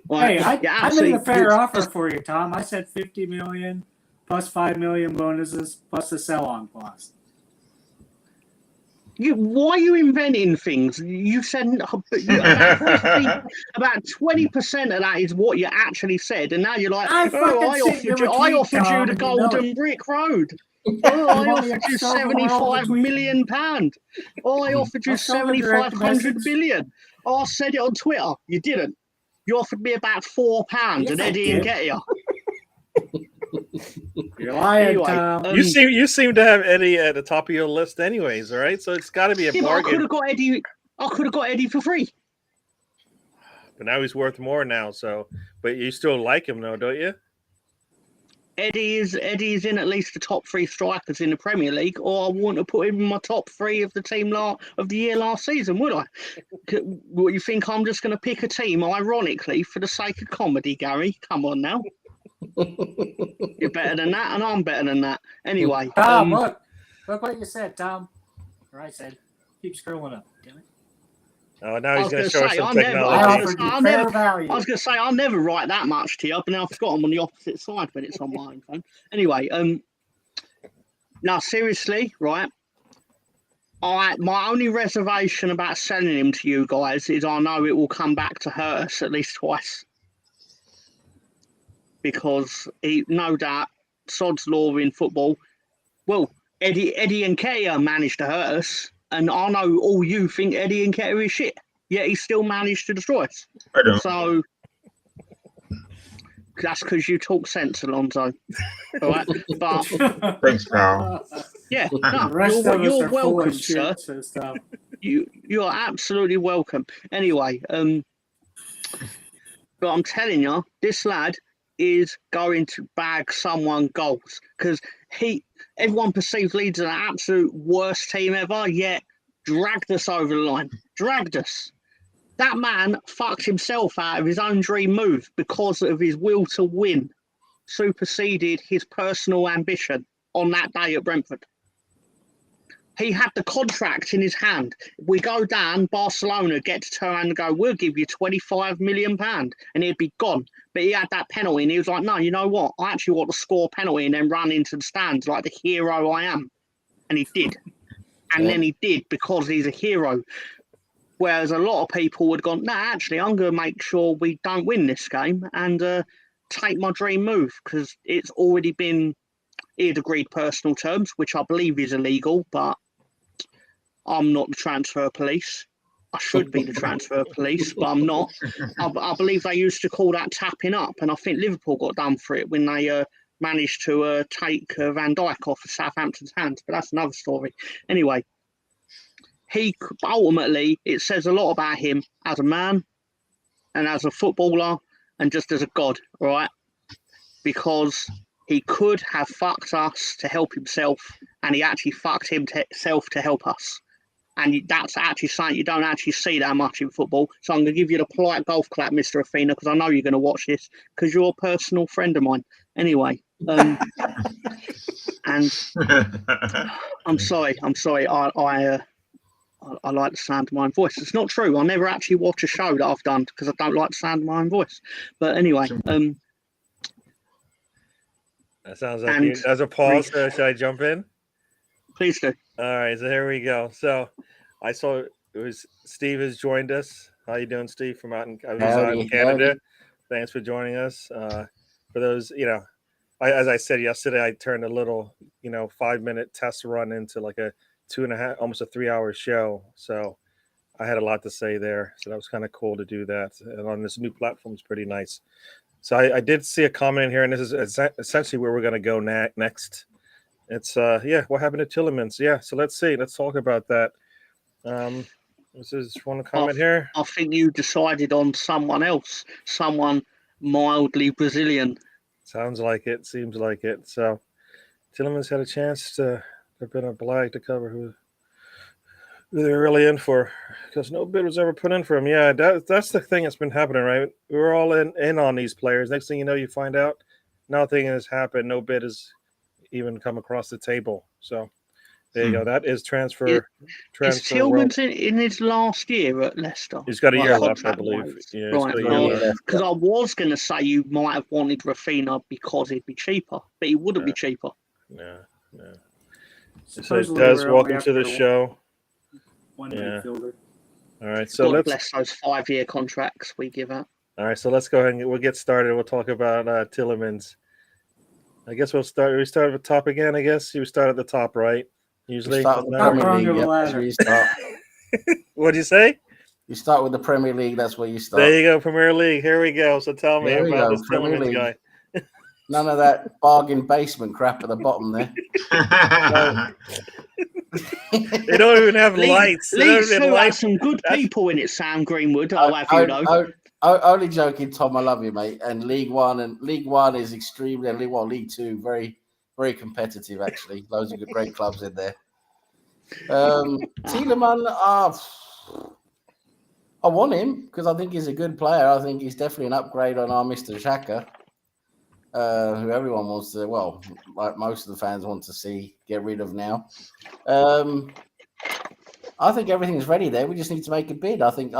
Hey, I made a fair offer for you, Tom. I said 50 million plus 5 million bonuses plus the sell-on clause. Why are you inventing things? You said about 20% of that is what you actually said, and now you're like, I offered you the golden brick road. I offered you £75 million. Oh, I offered you 7,500 million. Oh, I said it on Twitter. You didn't. You offered me about £4, and Eddie and Nketiah. You're lying, Anyway, Tom. You seem to have Eddie at the top of your list, anyways. All right, so it's got to be a bargain. I could have got Eddie for free. But now he's worth more now. So, but you still like him, though, don't you? Eddie is in at least the top 3 strikers in the Premier League, or I wouldn't have put him in my top 3 of the team of the year last season, would I? What, you think I'm just going to pick a team, ironically, for the sake of comedy, Gary? Come on now. You're better than that, and I'm better than that. Anyway. Tom, look what you said, Tom. Or I said, keep scrolling up, damn it. Oh, now he's going to show us some technology. I was going to say, I'll never write that much to you, but now I've got them on the opposite side when it's on my own phone. Anyway, now seriously, right? My only reservation about selling him to you guys is I know it will come back to hurt us at least twice. Because no doubt, sod's law in football. Well, Eddie and Nketiah managed to hurt us, and I know all you think Eddie and Nketiah is shit. Yet he still managed to destroy us. I don't. So that's because you talk sense, Alonso. All right, but Thanks, pal. yeah, no, you're welcome, sir. You are absolutely welcome. Anyway, but I'm telling you, this lad is going to bag someone goals, because everyone perceives Leeds as an absolute worst team ever, yet dragged us over the line. Dragged us. That man fucked himself out of his own dream move because of his will to win, superseded his personal ambition on that day at Brentford. He had the contract in his hand. We go down, Barcelona get to turn around and go, we'll give you £25 million, and he'd be gone. But he had that penalty, and he was like, no, you know what? I actually want to score a penalty and then run into the stands like the hero I am. And he did. And then he did, because he's a hero. Whereas a lot of people would have gone, no, actually, I'm going to make sure we don't win this game and take my dream move, because it's already been he had agreed personal terms, which I believe is illegal, but I'm not the transfer police. I should be the transfer police, but I'm not. I believe they used to call that tapping up, and I think Liverpool got done for it when they managed to take Van Dijk off of Southampton's hands. But that's another story. Anyway, he ultimately, it says a lot about him as a man and as a footballer and just as a god, right? Because he could have fucked us to help himself, and he actually fucked himself to help us. And that's actually something you don't actually see that much in football. So I'm going to give you the polite golf clap, Mr. Athena, because I know you're going to watch this, because you're a personal friend of mine. Anyway, and I'm sorry. I like the sound of my own voice. It's not true. I never actually watch a show that I've done because I don't like the sound of my own voice. But anyway, that sounds like you. As a pause, should I jump in? Please do. All right, so here we go. So I saw it was Steve has joined us. How you doing, Steve? From out in Canada. Howdy. Thanks for joining us. For those, as I said yesterday, I turned a little, 5-minute test run into like a 2.5, almost a 3-hour show. So I had a lot to say there. So that was kind of cool to do that. And on this new platform, it's pretty nice. So I did see a comment in here, and this is essentially where we're going to go next. It's what happened to Tielemans? Yeah, so let's see. Let's talk about that. This is one comment here. I think you decided on someone else, someone mildly Brazilian. Sounds like it. Seems like it. So Tielemans had a chance to have been a blag to cover who they're really in for, because no bid was ever put in for him. Yeah, that's the thing that's been happening, right? We were all in on these players. Next thing you know, you find out nothing has happened. No bid has even come across the table. So there you go. That is transfer. Is Tielemans in his last year at Leicester? He's got a year left, I believe. Yeah, right. Because I was going to say you might have wanted Rafinha because it'd be cheaper, but he wouldn't be cheaper. No. So it does. Welcome to the show. One midfielder. All right, so let's bless those 5-year contracts we give out. All right, so let's go ahead and we'll get started. We'll talk about Tielemans. I guess we start at the top again. I guess you start at the top, right? Usually, What'd you say? You start with the Premier League. That's where you start. There you go, Premier League. Here we go. So tell me about this Tielemans guy. None of that bargain basement crap at the bottom there. They don't even have lights. Leeds has some good people in it, Sam Greenwood. I'll have you know. Only joking, Tom. I love you, mate. And League One is extremely, and League Two, very, very competitive. Actually, loads of great clubs in there. Tielemans, I want him because I think he's a good player. I think he's definitely an upgrade on our Mr. Xhaka, who everyone wants to. Well, like most of the fans want to see get rid of now. I think everything's ready there. We just need to make a bid. I think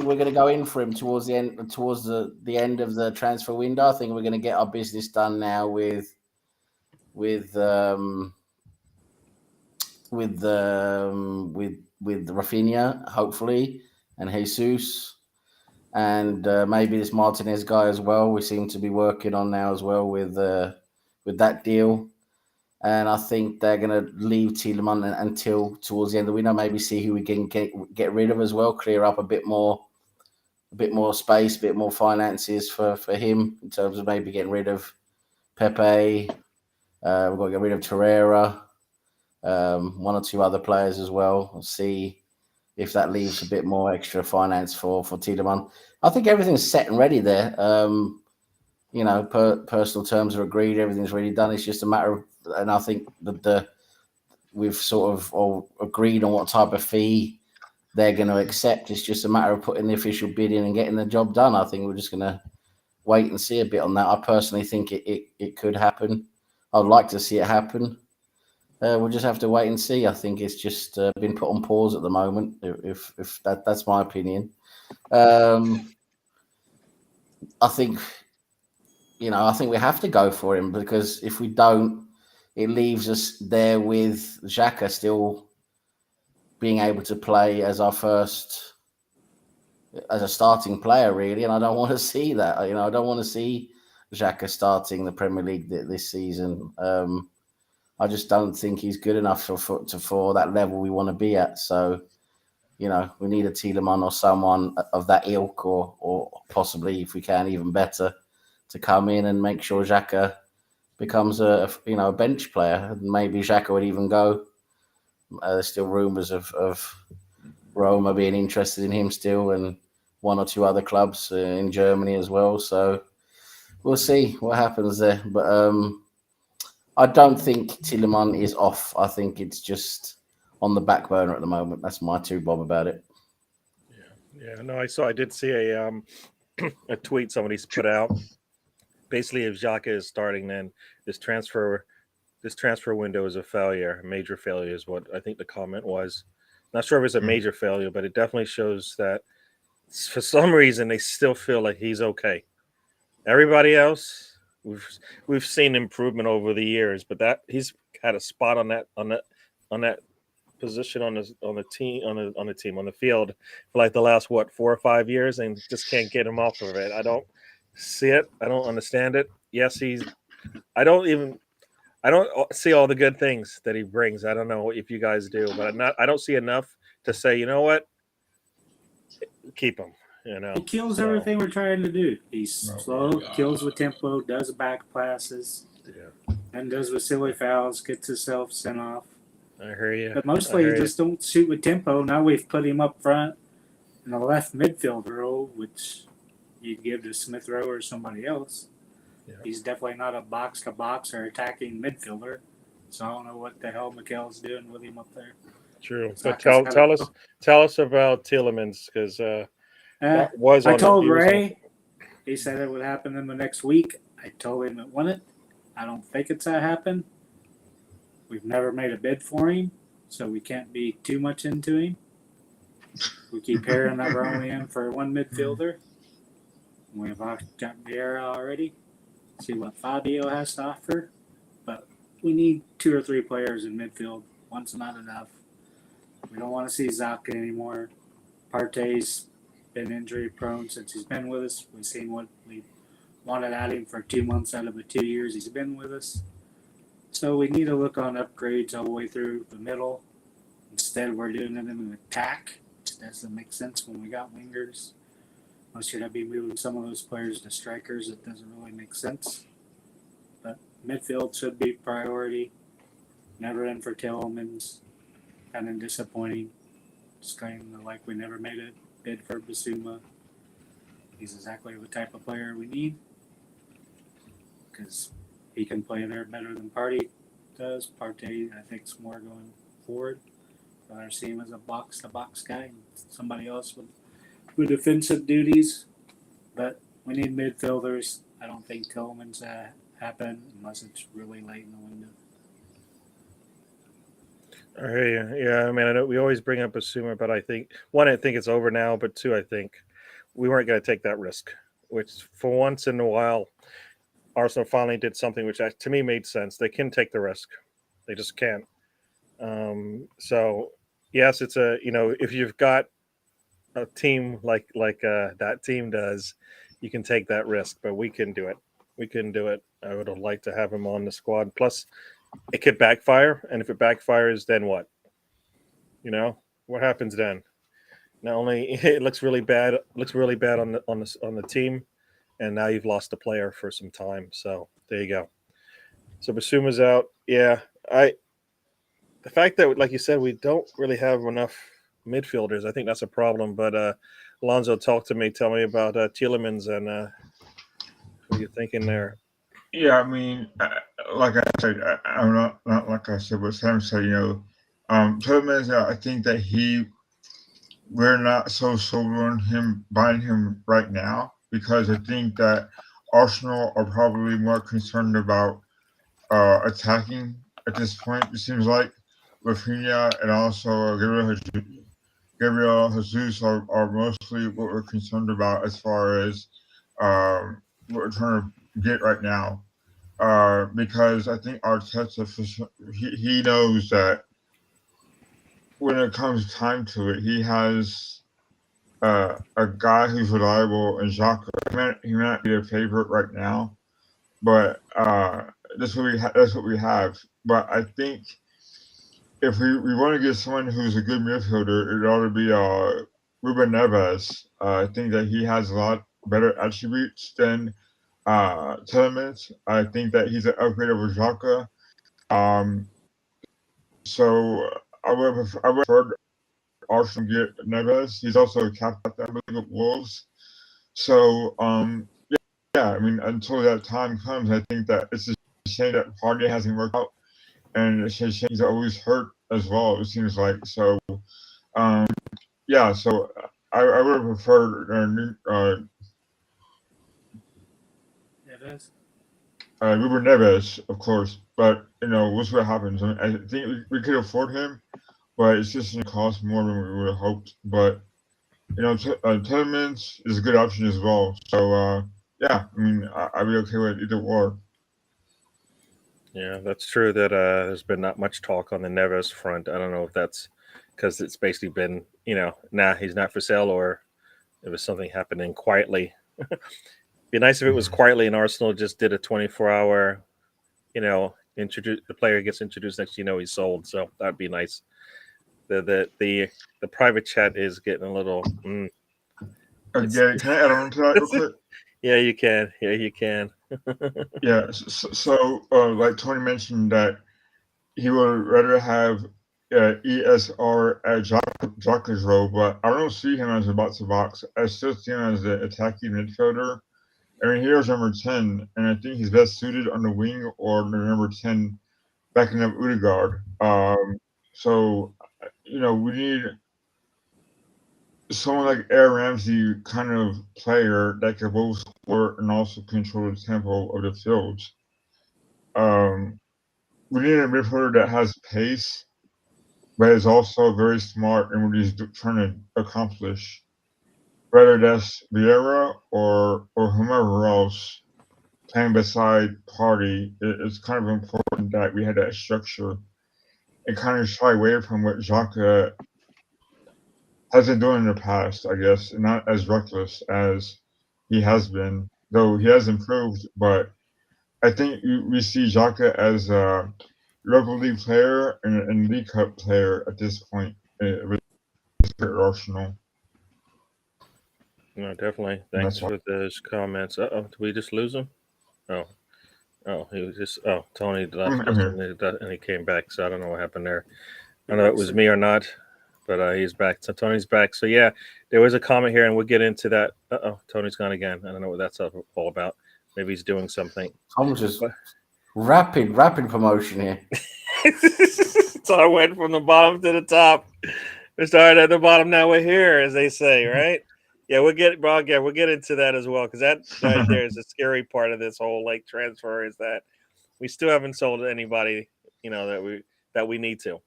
we're going to go in for him towards the end of the transfer window. I think we're going to get our business done now with Rafinha, hopefully, and Jesus, and maybe this Martinez guy as well. We seem to be working on now as well with that deal. And I think they're going to leave Tielemans until towards the end of the window. Maybe see who we can get rid of as well. Clear up a bit more space, a bit more finances for him in terms of maybe getting rid of Pepe. We've got to get rid of Torreira, one or two other players as well. We'll see if that leaves a bit more extra finance for Tielemans. I think everything's set and ready there. Personal terms are agreed. Everything's already done. It's just a matter of, and I think that we've sort of all agreed on what type of fee they're going to accept. It's just a matter of putting the official bid in and getting the job done. I think we're just going to wait and see a bit on that. I personally think it could happen. I'd like to see it happen. We'll just have to wait and see. I think it's just been put on pause at the moment. If that's my opinion. I think we have to go for him, because if we don't, it leaves us there with Xhaka still being able to play as a starting player, really. And I don't want to see that. I don't want to see Xhaka starting the Premier League this season. I just don't think he's good enough for that level we want to be at. So, you know, we need a Tielemans or someone of that ilk, or possibly, if we can, even better, to come in and make sure Xhaka becomes a bench player. And maybe Xhaka would even go. There's still rumours of Roma being interested in him still, and one or two other clubs in Germany as well. So we'll see what happens there. But I don't think Tielemans is off. I think it's just on the back burner at the moment. That's my two bob about it. Yeah. No, I did see a a tweet somebody's put out. Basically, if Xhaka is starting, then this transfer window is a failure, a major failure is what I think the comment was. Not sure if it's a major failure, but it definitely shows that for some reason they still feel like he's okay. Everybody else, we've seen improvement over the years, but that he's had a spot on that position on the field for like the last 4 or 5 years, and just can't get him off of it. I don't see it. I don't understand it. Yes, I don't see all the good things that he brings. I don't know if you guys do, but I don't see enough to say, you know what, keep him. You know, he kills everything we're trying to do. He's slow, kills with tempo, does back passes, and does with silly fouls, gets himself sent off. I hear you. But mostly he just don't shoot with tempo. Now we've put him up front in the left midfield role, which you'd give to Smith Rowe or somebody else. Yeah. He's definitely not a box-to-box or attacking midfielder. So I don't know what the hell Mikel's doing with him up there. True. But tell us about Tielemans, because I told Ray. He said it would happen in the next week. I told him it wouldn't. I don't think it's that happen. We've never made a bid for him, so we can't be too much into him. We keep hearing that we're only in for one midfielder. We've got Vieira already. See what Fabio has to offer. But we need 2 or 3 players in midfield. One's not enough. We don't want to see Zaka anymore. Partey's been injury prone since he's been with us. We've seen what we wanted at him for 2 months out of the 2 years he's been with us. So we need to look on upgrades all the way through the middle. Instead, we're doing it in an attack, which doesn't make sense when we got wingers. Unless you're going to be moving some of those players to strikers, it doesn't really make sense. But midfield should be priority. Never in for Tielemans. Kind of disappointing. It's kind of like we never made a bid for Bissouma. He's exactly the type of player we need. Because he can play there better than Partey does. Partey, I think, is more going forward. I'd rather see him as a box-to-box guy. Somebody else with defensive duties. But we need midfielders. I don't think Tielemans happen unless it's really late in the window. I hear you. Yeah, I mean, I know we always bring up Bissouma, but I think it's over now. But 2, I think we weren't going to take that risk. Which, for once in a while, Arsenal finally did something which to me made sense. They can take the risk. They just can't. So, yes, it's if you've got a team like that team does, you can take that risk. But we can do it. We can do it. I would have liked to have him on the squad. Plus, it could backfire. And if it backfires, then what? What happens then? Not only it looks really bad on the team. And now you've lost a player for some time. So there you go. So Bissouma's out. Yeah, the fact that, like you said, we don't really have enough midfielders, I think that's a problem. But Alonso, tell me about Tielemans and what you're thinking there. Yeah, I mean, like I said, I'm not like I said, but Sam said, Tielemans, I think that we're not so sold on him, buying him right now, because I think that Arsenal are probably more concerned about attacking at this point. It seems like Rafinha and also Gabriel Jesus are mostly what we're concerned about as far as what we're trying to get right now. Because I think Arteta, he knows that when it comes time to it, he has a guy who's reliable in Xhaka. He might be a favorite right now, but that's what we have. But I think if we want to get someone who's a good midfielder, it ought to be Ruben Neves. I think that he has a lot better attributes than Telemans. I think that he's an upgrade over Xhaka. Um, so I would prefer Arsenal get Neves. He's also a captain of Wolves. So yeah, I mean, until that time comes, I think that it's a shame that Partey hasn't worked out, and it's a shame he's always hurt as well. It seems like so. Um, yeah, so I would have preferred Neves. Ruben Neves, of course, but we'll see what happens. I think we could afford him, but it's just going to cost more than we would have hoped. But Telemans is a good option as well. So yeah, I mean, I'd be okay with either or. Yeah, that's true that there's been not much talk on the Neves front. I don't know if that's because it's basically been, nah, he's not for sale, or it was something happening quietly. Be nice if it was quietly and Arsenal just did a 24-hour, introduce the player gets introduced next, he's sold. So that'd be nice. The private chat is getting a little. Yeah, can I add on to that real quick? Yeah, you can. Yeah, you can. Yeah. So like Tony mentioned that he would rather have ESR at Xhaka's role, but I don't see him as a box to box. I still see him as an attacking midfielder. I mean, here's number 10, and I think he's best suited on the wing or the number 10 backing up Udegaard. So, we need someone like Aaron Ramsey kind of player that can both score and also control the tempo of the field. We need a midfielder that has pace, but is also very smart in what he's trying to accomplish. Whether that's Vieira or whomever else playing beside Party, it's kind of important that we had that structure and kind of shy away from what Xhaka has been doing in the past, I guess, not as reckless as he has been, though he has improved. But I think we see Xhaka as a local league player and League Cup player at this point with Arsenal. No, definitely. Thanks for those comments. Did we just lose him? He was just. Tony left us and he came back. So I don't know what happened there. I don't know if it was me or not, but he's back. So Tony's back. So yeah, there was a comment here, and we'll get into that. Tony's gone again. I don't know what that's all about. Maybe he's doing something. Tom's just rapid promotion here. So I went from the bottom to the top. We started at the bottom. Now we're here, as they say, right? Yeah, we'll get into that as well, because that right there is the scary part of this whole transfer, is that we still haven't sold anybody, that we need to.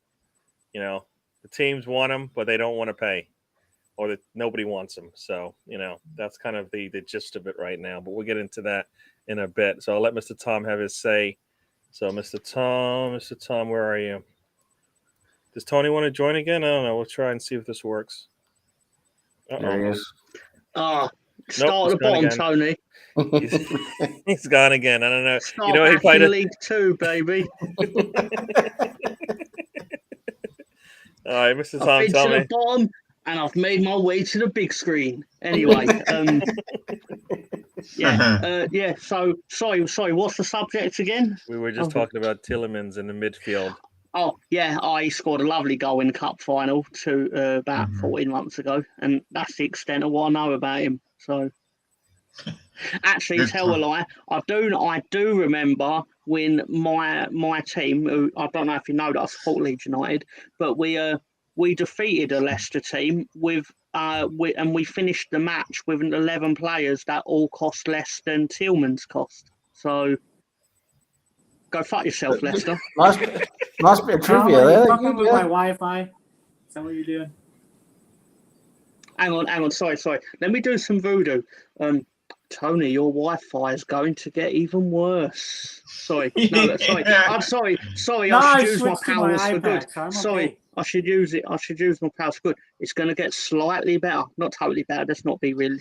The teams want them, but they don't want to pay, or that nobody wants them. So that's kind of the gist of it right now. But we'll get into that in a bit. So I'll let Mr. Tom have his say. So Mr. Tom, where are you? Does Tony want to join again? I don't know. We'll try and see if this works. There he is. Start at the bottom, Tony. He's gone again. I don't know. Start he played in League 2, baby. All right, Mr. Tom, I've been tell to me. the bottom, and I've made my way to the big screen. Anyway, yeah. So sorry. What's the subject again? We were just talking about Tielemans in the midfield. Oh yeah, he scored a lovely goal in the cup final about 14 months ago, and that's the extent of what I know about him. So, actually, tell a lie, I do remember when my team, who I don't know if you know that I support Leeds United, but we defeated a Leicester team and we finished the match with 11 players that all cost less than Tielemans cost. So. Go fuck yourself, Leicester. Nice bit of trivia Are there. you fucking with my Wi-Fi? Is that what you're doing? Hang on. Sorry. Let me do some voodoo. Tony, your Wi-Fi is going to get even worse. Sorry, no, sorry. I'm sorry. No, I I should use my switched to my powers for good. iPad, so I'm Sorry, okay. I should use it. I should use my powers for good. It's going to get slightly better, not totally better. Let's not be real.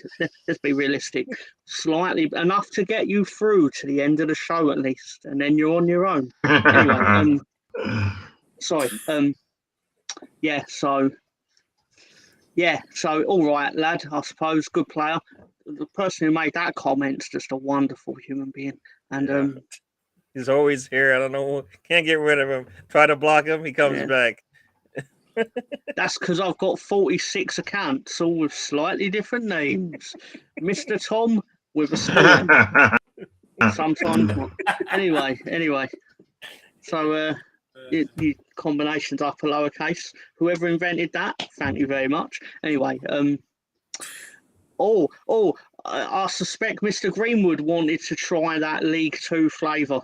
Let's be realistic. Slightly enough to get you through to the end of the show at least, and then you're on your own. Anyway, sorry. Yeah. So all right, lad. I suppose good player. The person who made that comment's just a wonderful human being, and Yeah. He's always here. I don't know. Can't get rid of him. Try to block him. He comes Yeah. back. that's because I've got 46 accounts, all with slightly different names. Mr. Tom with a small M. Sometimes not. Anyway. So the combinations upper lowercase. Whoever invented that, thank you very much. Anyway, I suspect Mr. Greenwood wanted to try that League Two flavour.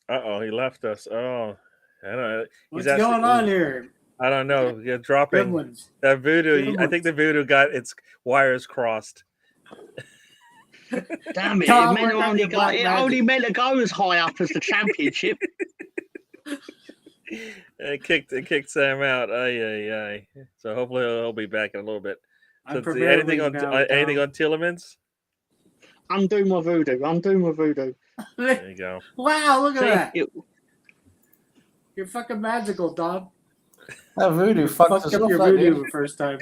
He left us. Oh, I don't know. What's going on here? I don't know. You're Good dropping ones. that voodoo. Good I think the voodoo got its wires crossed. Damn it! Tom, It we're gonna get black magic. only meant to go as high up as the championship. It kicked Sam out. Aye. So hopefully he'll be back in a little bit. So anything on Tielemans? Undo my voodoo. There you go. Wow, look at See, that. You're fucking magical, Tom. That voodoo fucked us up off, your that voodoo did. the first time.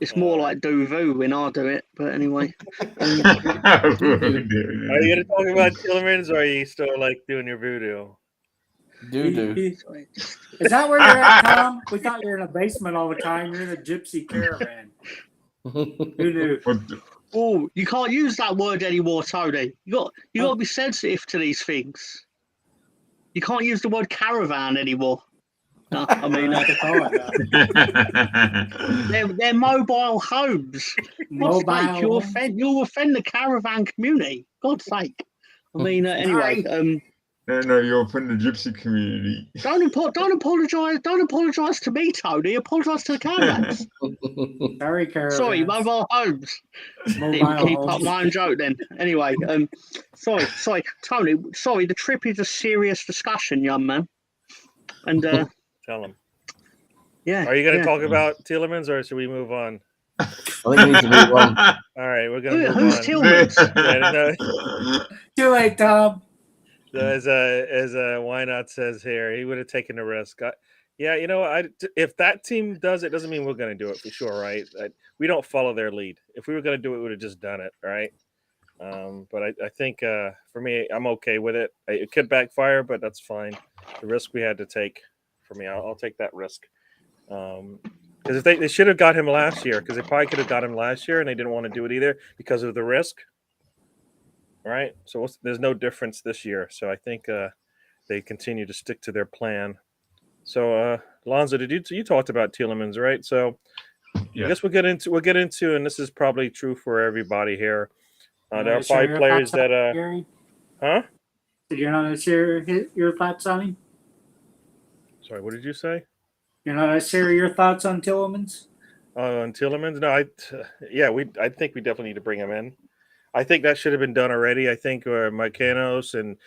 It's more like do-voo when I do it, but anyway. Are you going to talk about Tielemans, or are you still like doing your voodoo? Doo-doo. Is that where you're at, Tom? We thought you were in a basement all the time. You're in a gypsy caravan. Voodoo. Oh, you can't use that word anymore, Tony. You got to be sensitive to these things. You can't use the word caravan anymore. No, I mean, they're mobile homes. You'll offend the caravan community. God's sake. I mean, anyway. No, you'll offend the gypsy community. Don't apologize. Don't apologize to me, Tony. Apologize to the caravans. Sorry, caravans. Sorry, mobile homes. Didn't keep up my own joke then. Anyway, sorry, Tony. Sorry, the trip is a serious discussion, young man. And tell him. Yeah. Are you going to talk about Tielemans, or should we move on? I think we need to move on. All right, we're going to move Who's on. Tielemans? Too late, Tom. As Why Not says here, he would have taken the risk. If that team does it, doesn't mean we're going to do it for sure, right? We don't follow their lead. If we were going to do it, we would have just done it, right? But I think for me, I'm okay with it. It could backfire, but that's fine. The risk we had to take, for me, I'll take that risk. Because if they should have got him last year, because they probably could have got him last year, and they didn't want to do it either because of the risk. Right, so there's no difference this year. So I think they continue to stick to their plan. So Lonzo, you talked about Tielemans, right? So yeah. I guess we'll get into, and this is probably true for everybody here. There are 5 players that huh? Did you not share your thoughts on him? Sorry, what did you say? You're not going to share your thoughts on Tielemans? On Tielemans? No, I think we definitely need to bring him in. I think that should have been done already. I think Marcanos and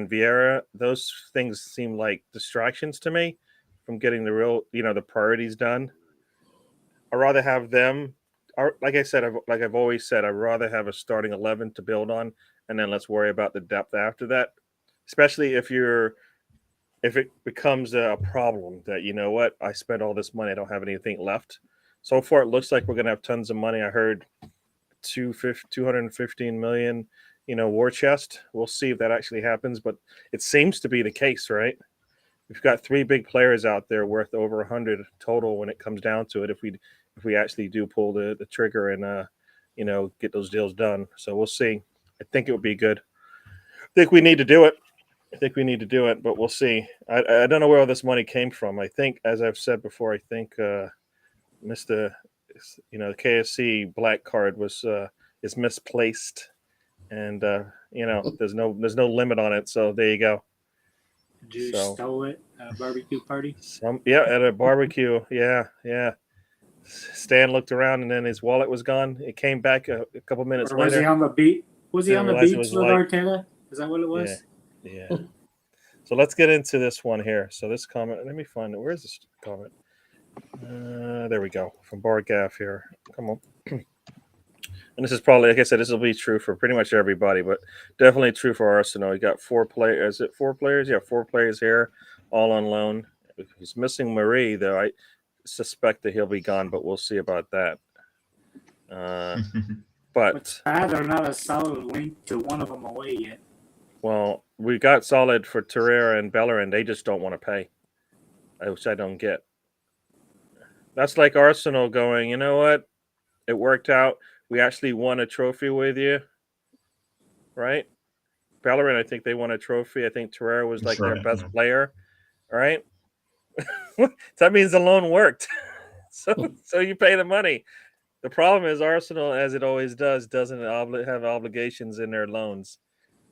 Vieira, those things seem like distractions to me from getting the real, the priorities done. I'd rather have them. Like I said, I've always said, I'd rather have a starting 11 to build on, and then let's worry about the depth after that. Especially if it becomes a problem that, you know what, I spent all this money, I don't have anything left. So far, it looks like we're going to have tons of money. I heard 215 million, war chest. We'll see if that actually happens, but it seems to be the case, right? We've got 3 big players out there worth over 100 total when it comes down to it. If we actually do pull the trigger and get those deals done, so we'll see. I think it would be good. I think we need to do it, but we'll see. I don't know where all this money came from. I think, as I've said before, the KSC black card is misplaced, and there's no limit on it. So there you go. Stole it at a barbecue party. At a barbecue. Yeah. Stan looked around and then his wallet was gone. It came back a couple minutes Or was he later. on the beat? Was he Didn't on the realize it beach was with light. Arteta? Is that what it was? Yeah. So let's get into this one here. So this comment, let me find it. Where is this comment? There we go. From Bargaff here. Come on. And this is probably, like I said, this will be true for pretty much everybody, but definitely true for Arsenal. You got 4 players. Is it 4 players? Yeah, 4 players here, all on loan. He's missing Marie, though. I suspect that he'll be gone, but we'll see about that. But they're not a solid link to one of them away yet. Well, we got solid for Torreira and Bellerin. They just don't want to pay, which I don't get. That's like Arsenal going, you know what? It worked out. We actually won a trophy with you, right? Bellerin, I think they won a trophy. I think Torreira was like their best player, right? That means the loan worked. So you pay the money. The problem is Arsenal, as it always does, doesn't have obligations in their loans.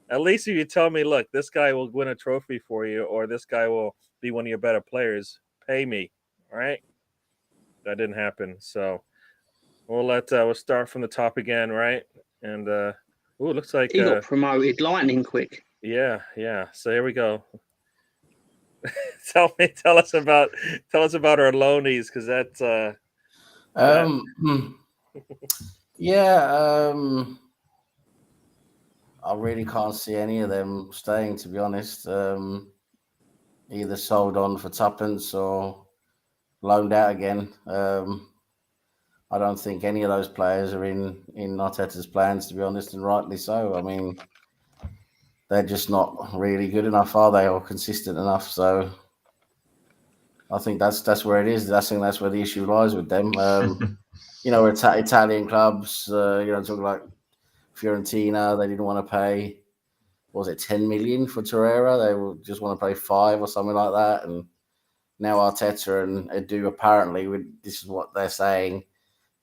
At least if you tell me, look, this guy will win a trophy for you, or this guy will be one of your better players, pay me, all right? That didn't happen, so we'll start from the top again, right? And it looks like he got promoted lightning quick. Yeah. So here we go. tell us about our loanies, because that's I really can't see any of them staying, to be honest. Either sold on for tuppence or loaned out again. I don't think any of those players are in Arteta's plans, to be honest, and rightly so. I mean, they're just not really good enough, are they, or consistent enough? So I think that's where it is. I think that's where the issue lies with them. Italian clubs, talking like Fiorentina, they didn't want to pay, what was it, 10 million for Torreira? They would just want to pay 5 or something like that. And now Arteta and Edu, apparently, this is what they're saying,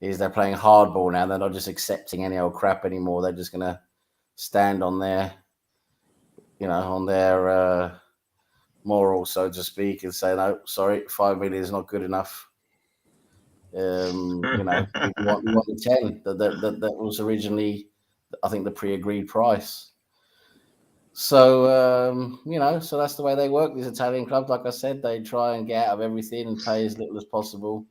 is they're playing hardball now. They're not just accepting any old crap anymore. They're just going to stand on their, morals, so to speak, and say, no, sorry, 5 million is not good enough. We want the 10. That was originally, I think, the pre-agreed price. So, so that's the way they work, these Italian clubs. Like I said, they try and get out of everything and pay as little as possible.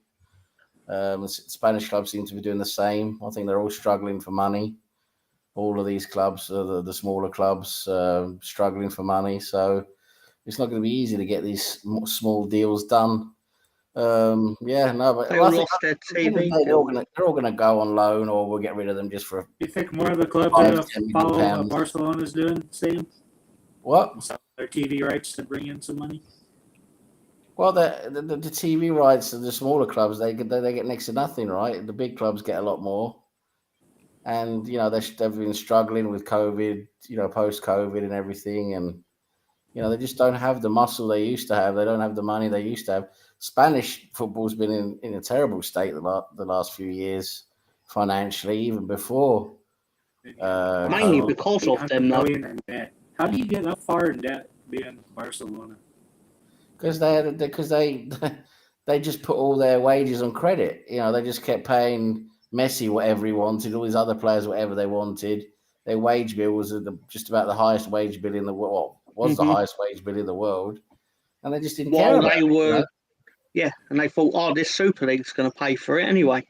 Spanish clubs seem to be doing the same. I think they're all struggling for money. All of these clubs, the smaller clubs, struggling for money. So it's not going to be easy to get these small deals done. But they all lost their TV. They're all going to go on loan, or we'll get rid of them just for. You think more of the clubs are going to follow what Barcelona's doing, Sam? What? Sell their TV rights to bring in some money? Well, the TV rights of the smaller clubs, they get next to nothing, right? The big clubs get a lot more. And, they've been struggling with COVID, post-COVID and everything. And, they just don't have the muscle they used to have. They don't have the money they used to have. Spanish football's been in a terrible state the last few years, financially, even before. Mainly because of them, though. How do you get that far in debt being Barcelona? Because they just put all their wages on credit. They just kept paying Messi whatever he wanted, all these other players whatever they wanted. Their wage bill was just about the highest wage bill in the world. The highest wage bill in the world, and they just didn't care. Yeah, and they thought, this Super League's going to pay for it anyway.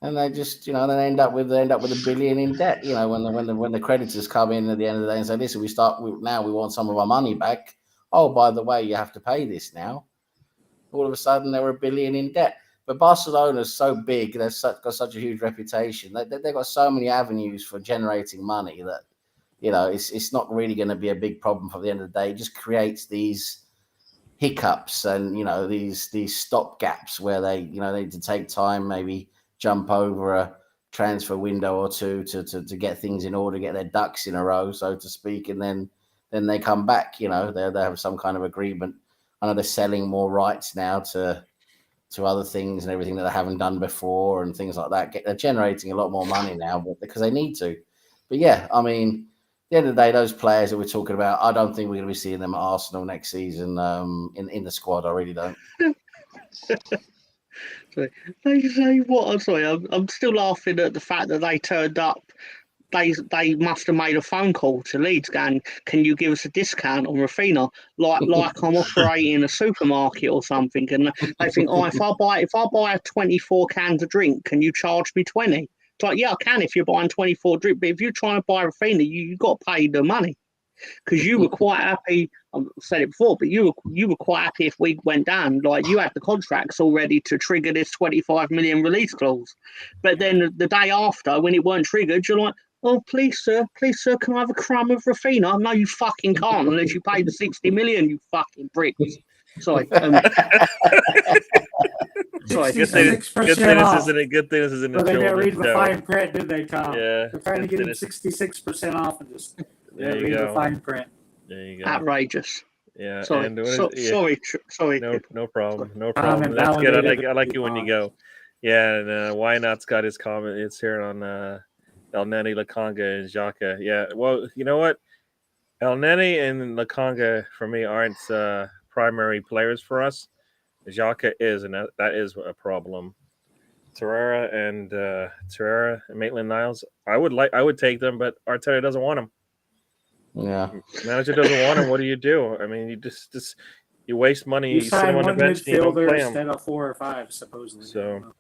And they just, then end up with $1 billion in debt. When the creditors come in at the end of the day and say, listen, we want some of our money back. Oh, by the way, you have to pay this now. All of a sudden, they were $1 billion in debt. But Barcelona's so big, they've got such a huge reputation. They've got so many avenues for generating money that, it's not really going to be a big problem for the end of the day. It just creates these hiccups and, these stop gaps where they need to take time, maybe jump over a transfer window or two to get things in order, get their ducks in a row, so to speak, and then they come back. They have some kind of agreement. I know they're selling more rights now to other things and everything that they haven't done before and things like that. They're generating a lot more money now, because they need to. But yeah, I mean, at the end of the day, those players that we're talking about, I don't think we're going to be seeing them at Arsenal next season in the squad. I really don't. They say what? I'm sorry, I'm still laughing at the fact that they turned up. They must have made a phone call to Leeds going, can you give us a discount on Rafina? Like I'm operating a supermarket or something. And they think, oh, if I buy 24 cans of drink, can you charge me 20? It's like, yeah, I can if you're buying 24 drink, but if you're trying to buy Rafina, you got to pay the money. Because you were quite happy. I've said it before, but you were quite happy if we went down. Like you had the contracts all ready to trigger this 25 million release clause, but then the day after, when it weren't triggered, you're like, "Oh, please, sir, can I have a crumb of Rafina?" No, you fucking can't unless you pay the 60 million. You fucking bricks. Sorry. Sorry. Good thing this 66% off. isn't a good thing. This isn't a But they didn't children's read the show. fine print, did they, Tom? Yeah. They're trying to good get him thing 66% off and just There you read the go. fine print. There you go. Outrageous. Yeah. Sorry. And what is, yeah. Sorry. No problem. No Tom problem. That's good. invalidated I like you when you Tom. go. Yeah, and why not's got his comment. It's here on El Neni, Lakonga, and Xhaka. Yeah. Well, you know what? El Neni and Lakonga for me aren't primary players for us. Xhaka is, and that is a problem. Torreira and Maitland-Niles. I would take them, but Arteta doesn't want them. Yeah. Manager doesn't want them. What do you do? I mean, you just you waste money. You You sit them signed on the one bench and you don't midfielder play them. instead of 4 or 5, supposedly. So,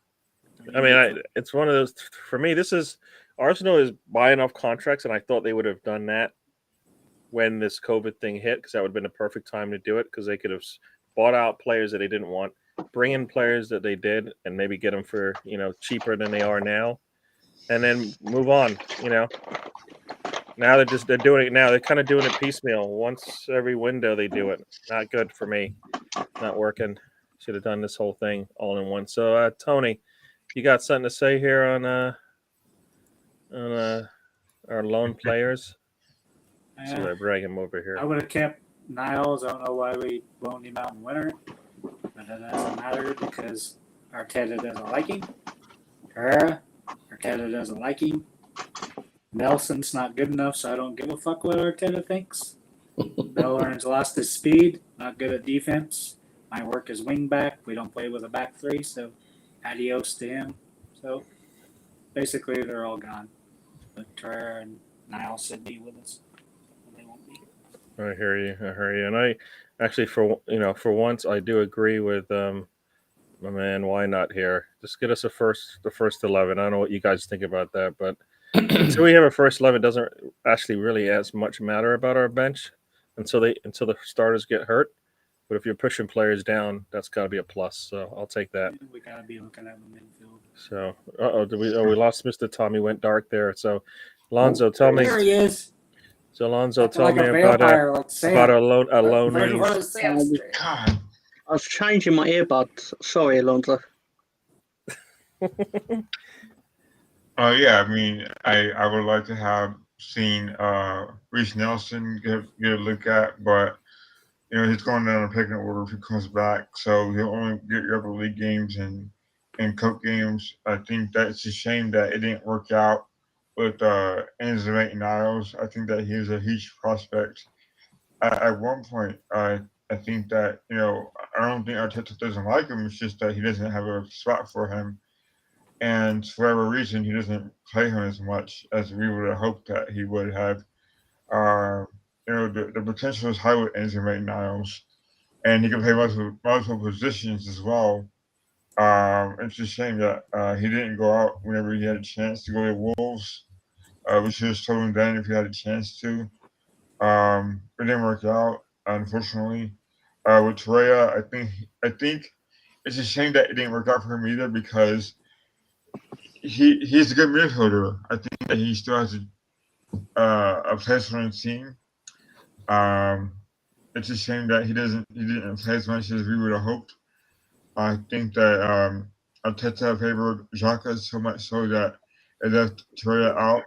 I mean, it's one of those. For me, this is Arsenal is buying off contracts, and I thought they would have done that when this COVID thing hit, because that would have been the perfect time to do it, because they could have bought out players that they didn't want, bring in players that they did, and maybe get them for cheaper than they are now, and then move on. Now they're doing it now. They're kind of doing it piecemeal. Once every window they do it. Not good for me. Not working. Should have done this whole thing all in one. So Tony, you got something to say here on our lone players? So I drag him over here. I would have kept Niles. I don't know why we loaned him out in winter, but that doesn't matter because Arteta doesn't like him. Arteta doesn't like him. Nelson's not good enough, so I don't give a fuck what Arteta thinks. Bellern's lost his speed, not good at defense. Might work as wing back. We don't play with a back three, so adios to him. So basically, they're all gone. But Torreira and Niles should be with us. They won't be. I hear you, and I actually, for once, I do agree with my man. Why not here? Just get us the first 11. I don't know what you guys think about that, but until we have a first 11, doesn't actually really as much matter about our bench until the starters get hurt. But if you're pushing players down, that's got to be a plus. So I'll take that. We gotta be looking at the midfield. So, we lost Mr. Tommy. Went dark there. So, Lonzo, tell me. There he is. So, Lonzo, Acting tell like me a vampire, like Sam. about a lone Like range. one of Sam's tricks. God. I was changing my earbuds. Sorry, Alonso. Yeah, I mean, I would like to have seen Reece Nelson get a look at, but he's going down a pecking order if he comes back, so he'll only get Europa League games and cup games. I think that's a shame that it didn't work out with Enzo Maitland-Niles. I think that he was a huge prospect. At one point, I think that I don't think Arteta doesn't like him. It's just that he doesn't have a spot for him. And for whatever reason, he doesn't play him as much as we would have hoped that he would have. The potential is high with Enzo Maitland-Niles, and he can play multiple positions as well. It's a shame that he didn't go out whenever he had a chance to go to Wolves. We should have told him then if he had a chance to. It didn't work out, unfortunately. With Torreira, I think it's a shame that it didn't work out for him either because he's a good midfielder. I think that he still has a place on the team. It's a shame that he didn't play as much as we would have hoped. I think that Arteta favored Xhaka so much so that it left Torreira out.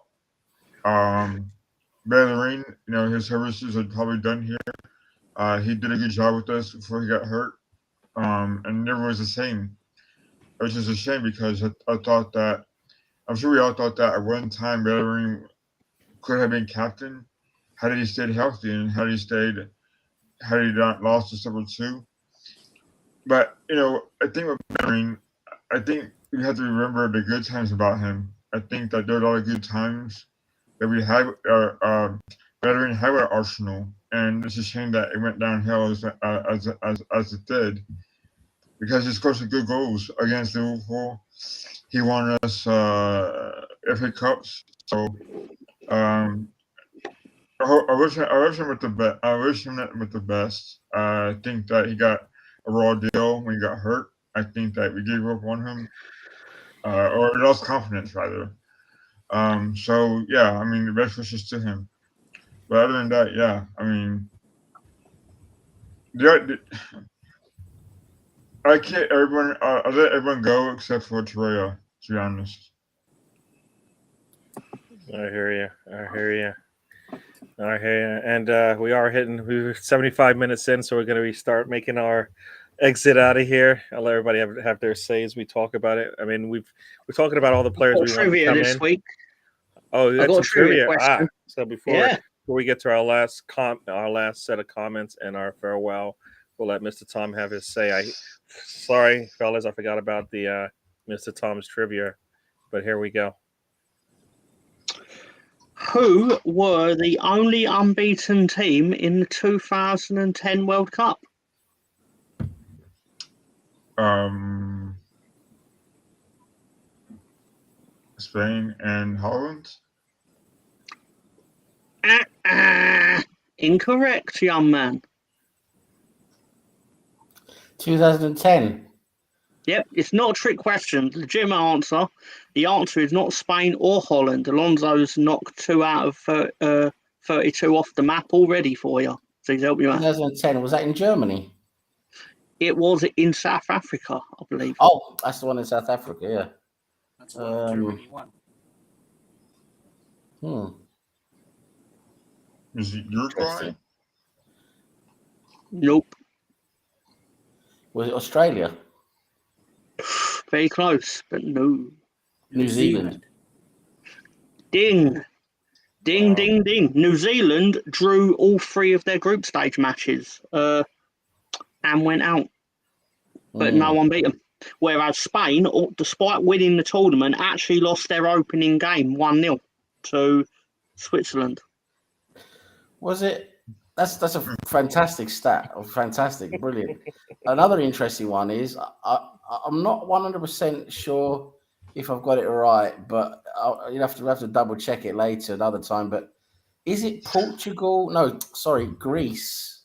Bellerin, his services are probably done here. He did a good job with us before he got hurt, and never was the same. Which is a shame because I thought that, I'm sure we all thought that at one time Bellerin could have been captain had he stayed healthy and had he not lost to number 2. But I think with Bellerin, I think we have to remember the good times about him. I think that there are a lot of good times that we had veteran had at Arsenal, and it's a shame that it went downhill as it did because he scored some good goals against Liverpool. He won us FA Cups, so um, I wish him with the best. I wish him with the best. I think that he got a raw deal when he got hurt. I think that we gave up on him, or lost confidence rather. So yeah, I mean, the best wishes to him. But other than that, yeah, I mean, I can't. Everyone, I let everyone go except for Torreira. To be honest. I hear you. And we are we're 75 minutes in, so we're going to start making our exit out of here. I'll let everybody have their say as we talk about it. I mean, we're talking about all the players we want to trivia come this in. week. Oh, I that's got some a trivia trivia. question. So before we get to our last set of comments and our farewell, we'll let Mr. Tom have his say. Sorry, fellas, I forgot about the Mr. Tom's trivia, but here we go. Who were the only unbeaten team in the 2010 World Cup? Spain and Holland. Incorrect, young man. 2010. Yep, it's not a trick question. Legitimate answer. The answer is not Spain or Holland. Alonso's knocked 2 out of 32 off the map already for you. So he's helped you out. 2010. Was that in Germany? It was in South Africa, I believe. Oh, that's the one in South Africa, yeah. That's what Germany won. Is it Uruguay? Nope. Was it Australia? Very close, but no. New Zealand. Ding. Ding, Wow. ding, ding. New Zealand drew all 3 of their group stage matches and went out. But no one beat them. Whereas Spain, despite winning the tournament, actually lost their opening game 1-0 to Switzerland. Was it? That's a fantastic stat. Fantastic, brilliant. Another interesting one is I'm not 100% sure if I've got it right, but you have to double check it later another time. But is it Portugal? No, sorry, Greece.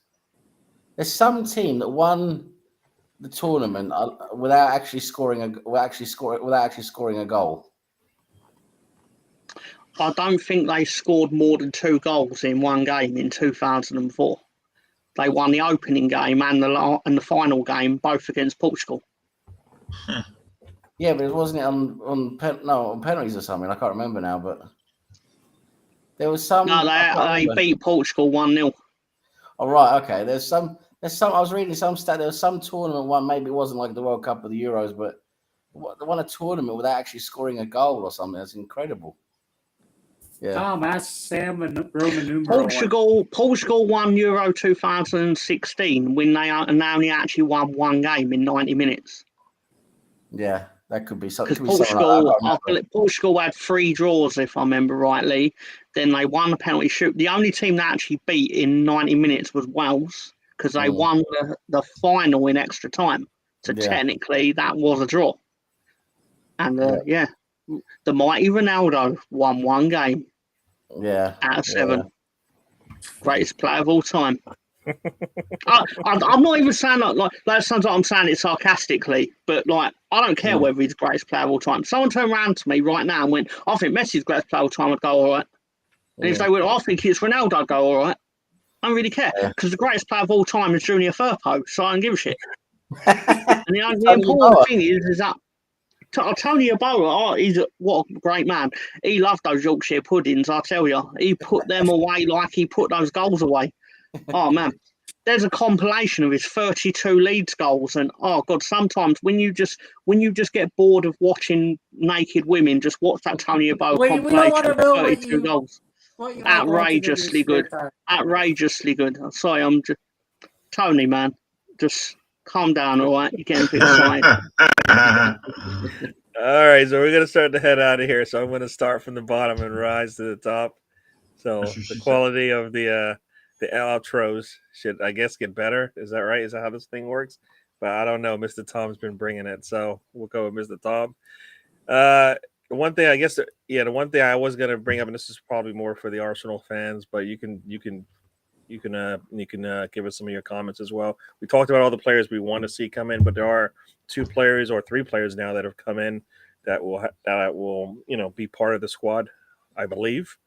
There's some team that won the tournament without actually scoring a goal. I don't think they scored more than 2 goals in one game in 2004. They won the opening game and the final game, both against Portugal. Yeah, but it wasn't on penalties or something. I can't remember now, but there was some. No, they beat Portugal 1-0. All right, okay. There's some. I was reading some stat. There was some tournament one. Maybe it wasn't like the World Cup or the Euros, but they won a tournament without actually scoring a goal or something. That's incredible. Yeah. Tom, ask Sam and Roman numeral. Portugal won Euro 2016 when they only actually won 1 game in 90 minutes. Yeah, that could be something. Because Portugal had 3 draws, if I remember rightly. Then they won the penalty shoot. The only team that actually beat in 90 minutes was Wales, because they won the final in extra time. So technically, that was a draw. And the mighty Ronaldo won 1 game. Yeah. Out of 7. Greatest player of all time. I'm not even saying like that sounds like I'm saying it sarcastically, but like I don't care whether he's the greatest player of all time. Someone turned around to me right now and went, I think Messi's the greatest player of all time, I'd go, all right. And if they went, I think it's Ronaldo, I'd go, all right. I don't really care, because the greatest player of all time is Junior Firpo, so I don't give a shit. And the important thing is that Tony Yeboah, what a great man. He loved those Yorkshire puddings, I tell you. He put them away like he put those goals away. Oh, man. There's a compilation of his 32 Leeds goals. And, oh, God, sometimes when you just get bored of watching naked women, just watch that Tony Yeboah compilation of 32 goals. Outrageously good. Outrageously good. I'm sorry, I'm just... Tony, man, just calm down, all right? You're getting a bit excited. All right, so we're gonna start to head out of here. So I'm gonna start from the bottom and rise to the top. So That's what the she said. quality of the outros should, I guess, get better. Is that right? Is that how this thing works? But I don't know. Mr. Tom's been bringing it, so we'll go with Mr. Tom. Uh, one thing I guess, yeah, the one thing I was gonna bring up, and this is probably more for the Arsenal fans, but you can give us some of your comments as well. We talked about all the players we want to see come in, but there are 2 players or 3 players now that have come in that will be part of the squad, I believe.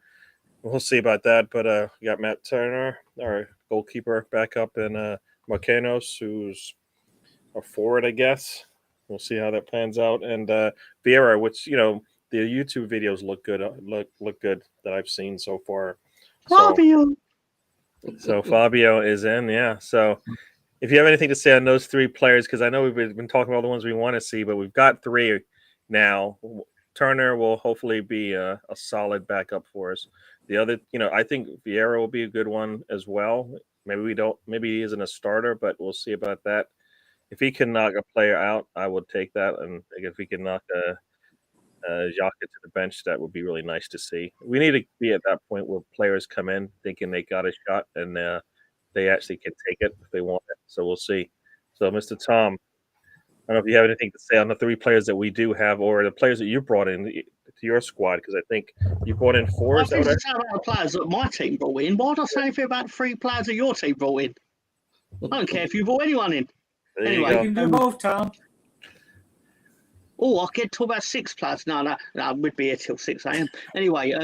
We'll see about that. But you got Matt Turner, our goalkeeper, back up, and Marquinhos, who's a forward, I guess. We'll see how that plans out. And Vieira, which the YouTube videos look good. Look good that I've seen so far. Fabio. So Fabio is in, yeah. So if you have anything to say on those 3 players, because I know we've been talking about the ones we want to see, but we've got 3 now. Turner will hopefully be a solid backup for us. The other, I think Vieira will be a good one as well. Maybe he isn't a starter, but we'll see about that. If he can knock a player out, I would take that. And if he can knock Xhaka to the bench, that would be really nice to see. We need to be at that point where players come in thinking they got a shot and they actually can take it if they want it. So we'll see. So, Mr. Tom, I don't know if you have anything to say on the 3 players that we do have, or the players that you brought in to your squad, because I think you brought in 4. I Is that think what it's about the players that my team brought in. Why did I say anything about 3 players that your team brought in? I don't care if you brought anyone in. There Anyway, you You go. can do both, Tom. Oh, I get talk about 6 players. No, we'd be here till 6 a.m. Anyway,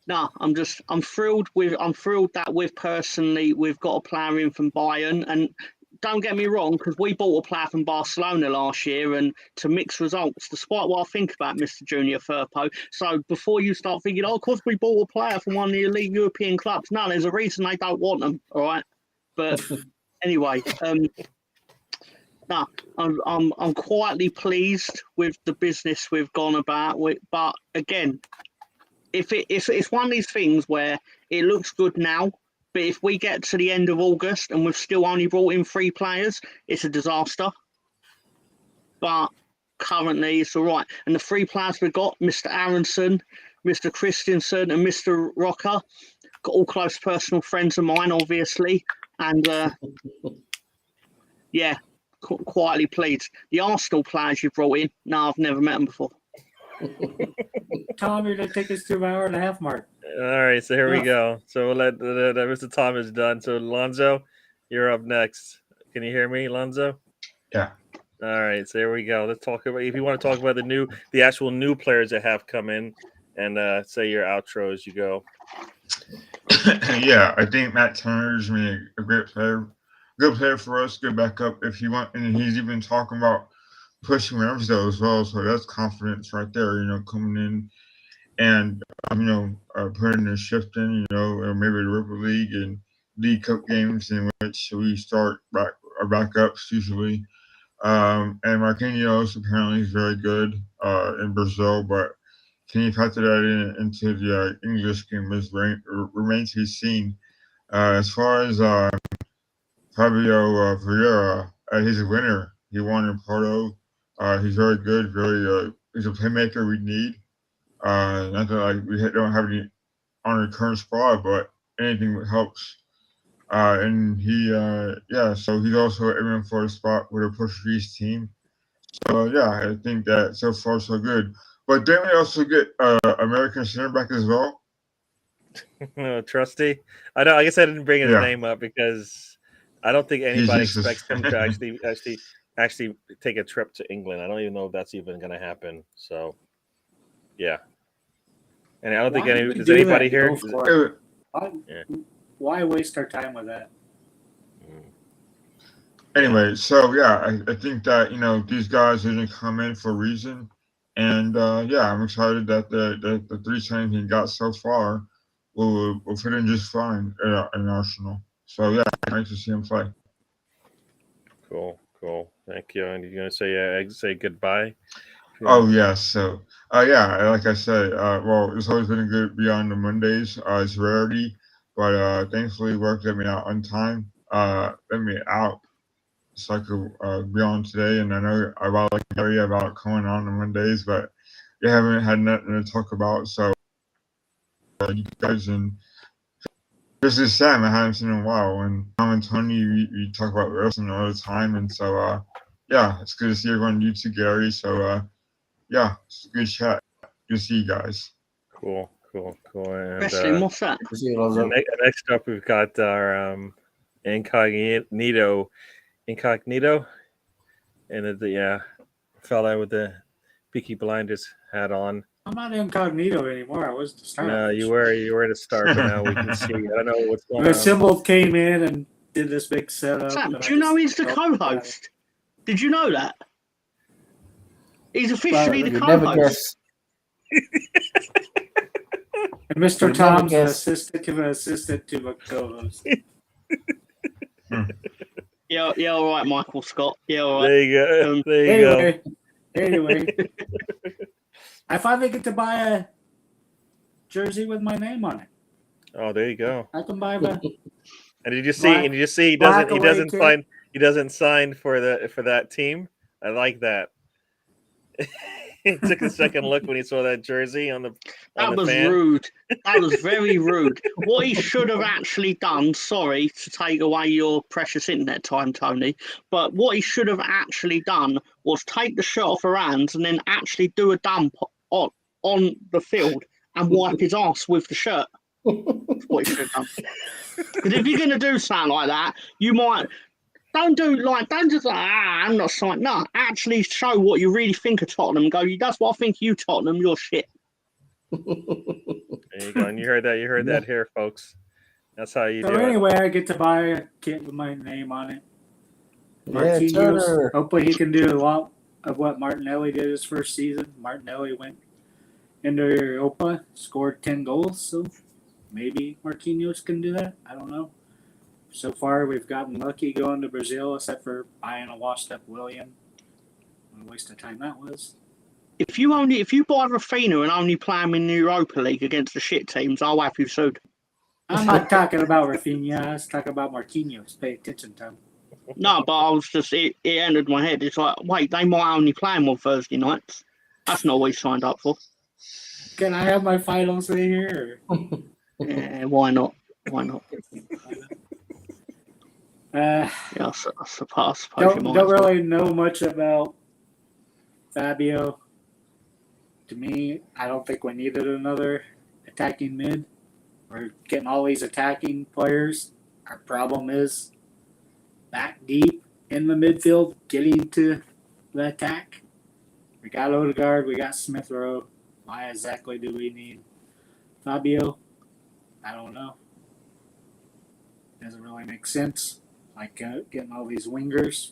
no, I'm thrilled that we've got a player in from Bayern, and don't get me wrong, because we bought a player from Barcelona last year, and to mixed results, despite what I think about Mr. Junior Firpo. So before you start thinking, of course we bought a player from one of the elite European clubs. No, there's a reason they don't want them. All right, but anyway, no, I'm quietly pleased with the business we've gone about. But again, if it's one of these things where it looks good now, but if we get to the end of August and we've still only brought in 3 players, it's a disaster. But currently, it's all right. And the 3 players we've got, Mr. Aronson, Mr. Christensen, and Mr. Rocker, got all close personal friends of mine, obviously. And yeah, quietly pleased. The Arsenal players you brought in, no, I've never met them before. Tom, you're going to take us to an hour and a half mark. All right, so here we Yeah. go. So we'll let Mr. Tom is done. So Lonzo, you're up next. Can you hear me, Lonzo? Yeah. All right, so here we go. Let's talk about, if you want to talk about the actual new players that have come in, and say your outro as you go. Yeah, I think Matt Turner's been a great player, good player for us, good backup if you want. And he's even talking about pushing Ramsdale as well. So that's confidence right there, coming in and putting a shift in, or maybe the Europa League and League Cup games in which we start our backups usually. And Marquinhos apparently is very good in Brazil, but can he factor that into the English game remains to be seen. As far as Fabio Vieira, he's a winner. He won in Porto. He's very good. He's a playmaker we need. Not that we don't have any on our current squad, but anything that helps. And so he's also aiming for a spot with a Portuguese team. So yeah, I think that so far so good. But then we also get American center back as well. Trusty. I know. I guess I didn't bring his Yeah. name up because I don't think He's anybody useless. expects him to actually take a trip to England. I don't even know if that's even going to happen. So, yeah. And I don't think Why would we does do anybody that? here. Go for it. Yeah. Why waste our time with that? Anyway, so yeah, I think that these guys didn't come in for a reason, and I'm excited that the 3 signings he got so far will fit in just fine in Arsenal. So yeah, nice to see him play. Cool. Thank you. And you're gonna say goodbye. Oh yeah, so like I said, well, it's always been good beyond the Mondays. It's rarity, but thankfully work let me out on time. Let me out cycle be on today, and I know I like Gary about coming on Mondays, but we haven't had nothing to talk about. So you guys and this is Sam. I haven't seen in a while, and Tom and Tony we talk about wrestling all the time, and so yeah, it's good to see everyone. You too, Gary. So yeah, it's a good chat. Good to see you guys. Cool. And Wrestling, what's that? next up, we've got our incognito, and the fella with the Peaky Blinders hat on. I'm not incognito anymore. I was the start. No, you were to start, but now we can see. I don't know what's going The on. symbol came in and did this big setup. Sam, and do you know he's the co-host? Did you know that? He's officially the You'd never co-host. guess. And Mr. You'd Tom's never an guess. assistant to a co-host. Yeah, all right, Michael Scott. Yeah, all right. There you go. Anyway, I finally get to buy a jersey with my name on it. Oh, there you go. I can buy the. And did you see? He doesn't sign for that team. I like that. He took a second look when he saw that jersey on the. That was rude. That was very rude. What he should have actually done, sorry to take away your precious internet time, Tony, but what he should have actually done was take the shirt off her hands and then actually do a dump on the field and wipe his ass with the shirt. That's what he should have done. Because if you're going to do something like that, you might... Don't just like, I'm not signed. No, actually show what you really think of Tottenham and go, that's what I think of you, Tottenham, you're shit. There you go. And you heard that here, folks. That's how you do it. Anyway, I get to buy a kit with my name on it. Yeah, Marquinhos, Turner. hopefully he can do a lot of what Martinelli did his first season. Martinelli went into Europa, scored 10 goals, so maybe Marquinhos can do that. I don't know. So far, we've gotten lucky going to Brazil, except for buying a washed-up William. What a waste of time that was. If you buy Rafinha and only play him in the Europa League against the shit teams, I'll have you sued. I'm not talking about Rafinha. I was talking about Marquinhos. Pay attention to him. No, but I was just, it entered my head. It's like, wait, they might only play him on Thursday nights. That's not what he signed up for. Can I have my final say here? Yeah, why not? Yeah, I suppose don't really know much about Fabio. To me, I don't think we needed another attacking mid. We're getting all these attacking players. Our problem is back deep in the midfield, getting to the attack. We got Odegaard, we got Smith Rowe. Why exactly do we need Fabio? I don't know. Doesn't really make sense. Like getting all these wingers.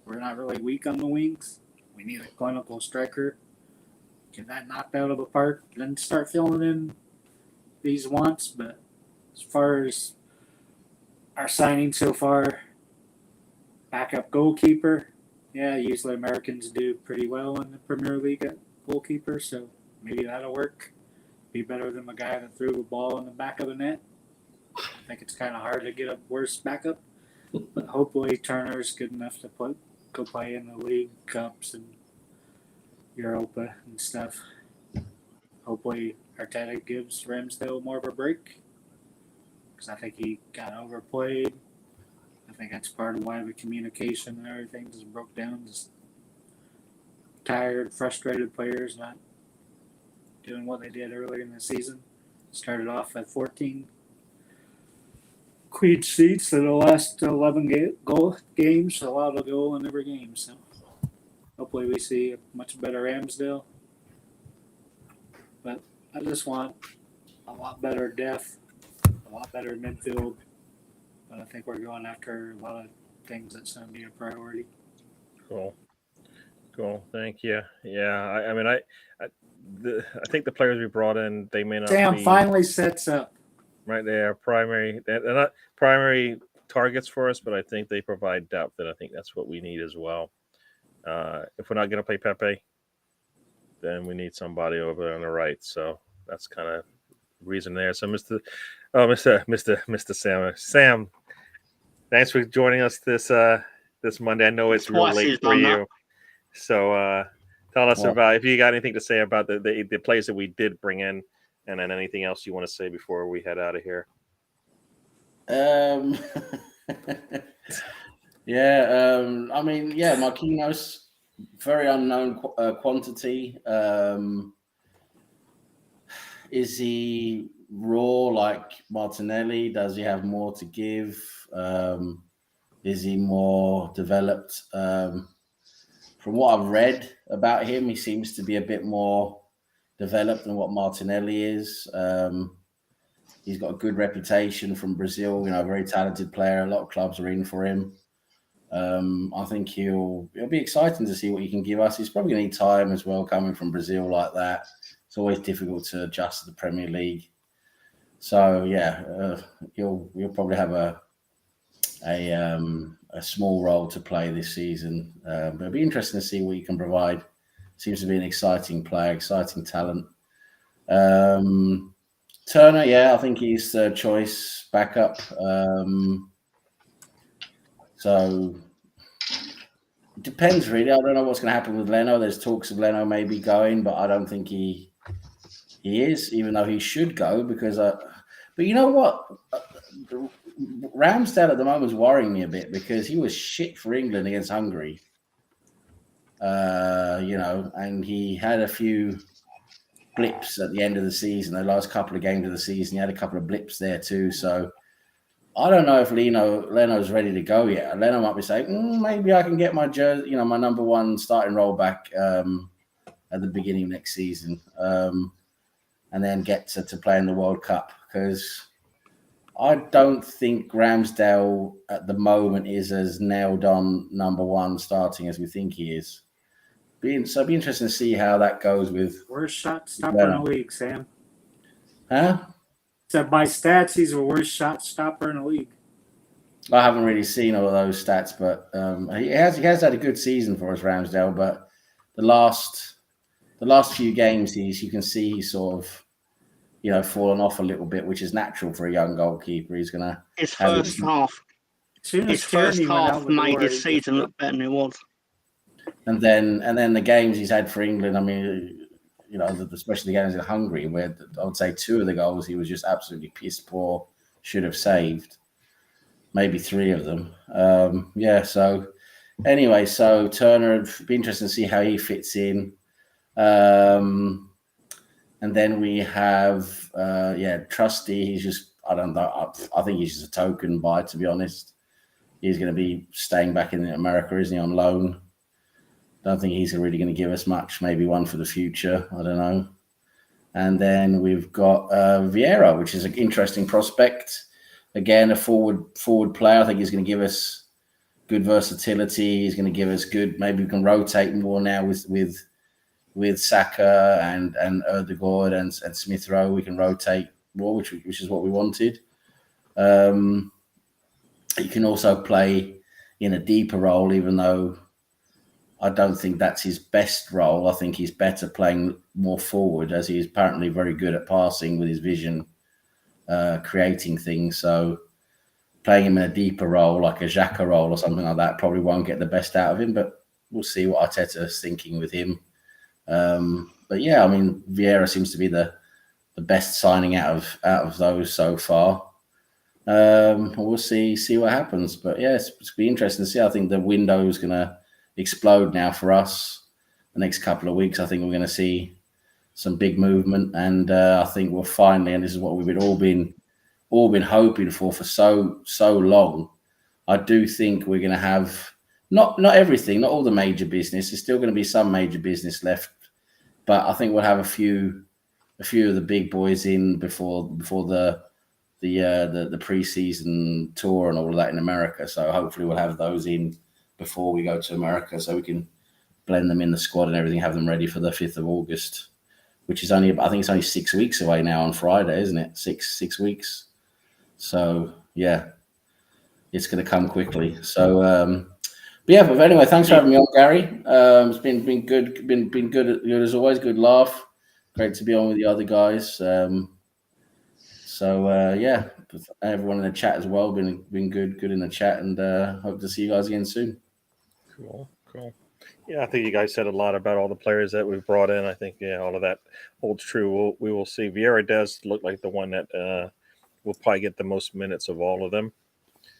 We're not really weak on the wings. We need a clinical striker. Get that knocked out of the park. Then start filling in these wants. But as far as our signing so far, backup goalkeeper. Yeah, usually Americans do pretty well in the Premier League at goalkeeper. So maybe that'll work. Be better than the guy that threw the ball in the back of the net. I think it's kind of hard to get a worse backup. But hopefully Turner's good enough to go play in the League Cups and Europa and stuff. Hopefully Arteta gives Ramsdale more of a break. Because I think he got overplayed. I think that's part of why the communication and everything just broke down. Just tired, frustrated players not doing what they did earlier in the season. Started off at 14 clean sheets in the last 11 games, allowed a goal in every game. So hopefully we see a much better Ramsdale. But I just want a lot better depth, a lot better midfield. But I think we're going after a lot of things that's going to be a priority. Cool. Thank you. Yeah, I think the players we brought in, they may not Sam be finally sets up. right. They're not primary targets for us, but I think they provide depth, and I think that's what we need as well. If we're not going to play Pepe, then we need somebody over there on the right. So that's kind of reason there. So Mr. Sam, thanks for joining us this this Monday. I know it's real Twice late he's for done that. you. So tell us Well- about if you got anything to say about the players that we did bring in, and then anything else you want to say before we head out of here. I mean, Marquinhos, very unknown quantity. Is he raw like Martinelli? Does he have more to give? Is he more developed? From what I've read about him, he seems to be a bit more developed than what Martinelli is. He's got a good reputation from Brazil, a very talented player. A lot of clubs are in for him. I think it'll be exciting to see what he can give us. He's probably going to need time as well, coming from Brazil like that. It's always difficult to adjust to the Premier League. So he'll probably have a small role to play this season. But it'll be interesting to see what he can provide. Seems to be an exciting player, exciting talent. Turner, I think he's third choice backup. So it depends, really. I don't know what's going to happen with Leno. There's talks of Leno maybe going, but I don't think he is, even though he should go. Because, but you know what? Ramsdale at the moment is worrying me a bit because he was shit for England against Hungary. And he had a few blips at the end of the season. The last couple of games of the season, he had a couple of blips there too. So I don't know if Leno's ready to go yet. Leno might be saying, maybe I can get my jersey, my number one starting role back at the beginning of next season, and then get to play in the World Cup, because I don't think Ramsdale at the moment is as nailed on number one starting as we think he is. So it'd be interesting to see how that goes with. Worst shot stopper in the league, Sam. Huh? So by stats, he's the worst shot stopper in the league. I haven't really seen all of those stats, but he has had a good season for us, Ramsdale. But the last few games, you can see he's sort of fallen off a little bit, which is natural for a young goalkeeper. He's gonna his first half made his season look better than it was. And then the games he's had for England, I mean, especially the games in Hungary, where I would say 2 of the goals he was just absolutely piss poor, should have saved, maybe 3 of them. So anyway, so Turner, it'd be interesting to see how he fits in. And then we have Trusty. He's just, I don't know, I think he's just a token buy, to be honest. He's going to be staying back in America, isn't he, on loan? Don't think he's really going to give us much. Maybe one for the future. I don't know. And then we've got Vieira, which is an interesting prospect. Again, a forward player. I think he's going to give us good versatility. He's going to give us good. Maybe we can rotate more now with Saka and Ødegaard and Smith Rowe. We can rotate more, which is what we wanted. He can also play in a deeper role, even though I don't think that's his best role. I think he's better playing more forward, as he's apparently very good at passing with his vision, creating things. So playing him in a deeper role, like a Xhaka role or something like that, probably won't get the best out of him, but we'll see what Arteta's thinking with him. But yeah, I mean, Vieira seems to be the best signing out of those so far. We'll see what happens. But yeah, it's be interesting to see. I think the window is going to explode now for us. The next couple of weeks, I think we're going to see some big movement, and I think we'll finally, and this is what we've all been hoping for so long. I do think we're going to have not everything, not all the major business. There's still going to be some major business left, but I think we'll have a few of the big boys in before the pre-season tour and all of that in America. So hopefully we'll have those in before we go to America, so we can blend them in the squad and everything, have them ready for the 5th of August, which is I think it's only 6 weeks away now on Friday, isn't it? Six weeks. So yeah, it's going to come quickly. So but anyway, thanks for having me on, Gary. It's been good, been good as always. Good laugh. Great to be on with the other guys. Everyone in the chat as well been good in the chat, and hope to see you guys again soon. Cool. Yeah, I think you guys said a lot about all the players that we've brought in. I think all of that holds true. We will see. Vieira does look like the one that will probably get the most minutes of all of them.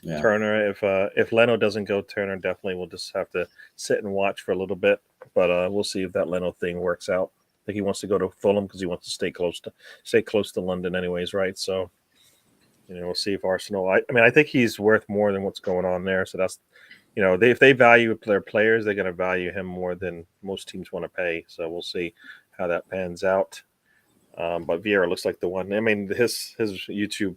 Yeah. Turner, if Leno doesn't go, Turner definitely will just have to sit and watch for a little bit. But we'll see if that Leno thing works out. I think he wants to go to Fulham because he wants to stay close to London, anyways, right? So, we'll see if Arsenal. I mean, I think he's worth more than what's going on there. So that's, if they value their players, they're going to value him more than most teams want to pay. So we'll see how that pans out. But Vieira looks like the one. I mean, his YouTube,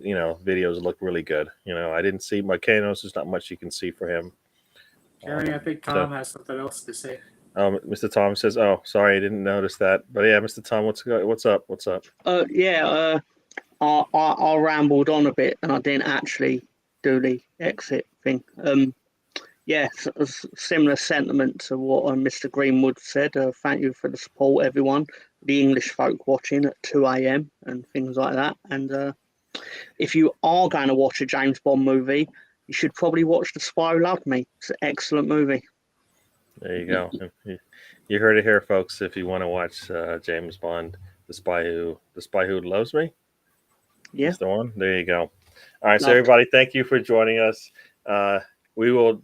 videos look really good. I didn't see Marquinhos. There's not much you can see for him. Gary, I think Tom has something else to say. Mr. Tom says, "Oh, sorry, I didn't notice that." But yeah, Mr. Tom, what's up? What's up? I rambled on a bit and I didn't actually do the exit thing. Similar sentiment to what Mr. Greenwood said. Thank you for the support, everyone. The English folk watching at 2 a.m. and things like that. And if you are going to watch a James Bond movie, you should probably watch The Spy Who Loved Me. It's an excellent movie. There you go. You heard it here, folks. If you want to watch James Bond, The Spy Who Loves Me, that's the one. There you go. All right, so everybody, thank you for joining us. We'll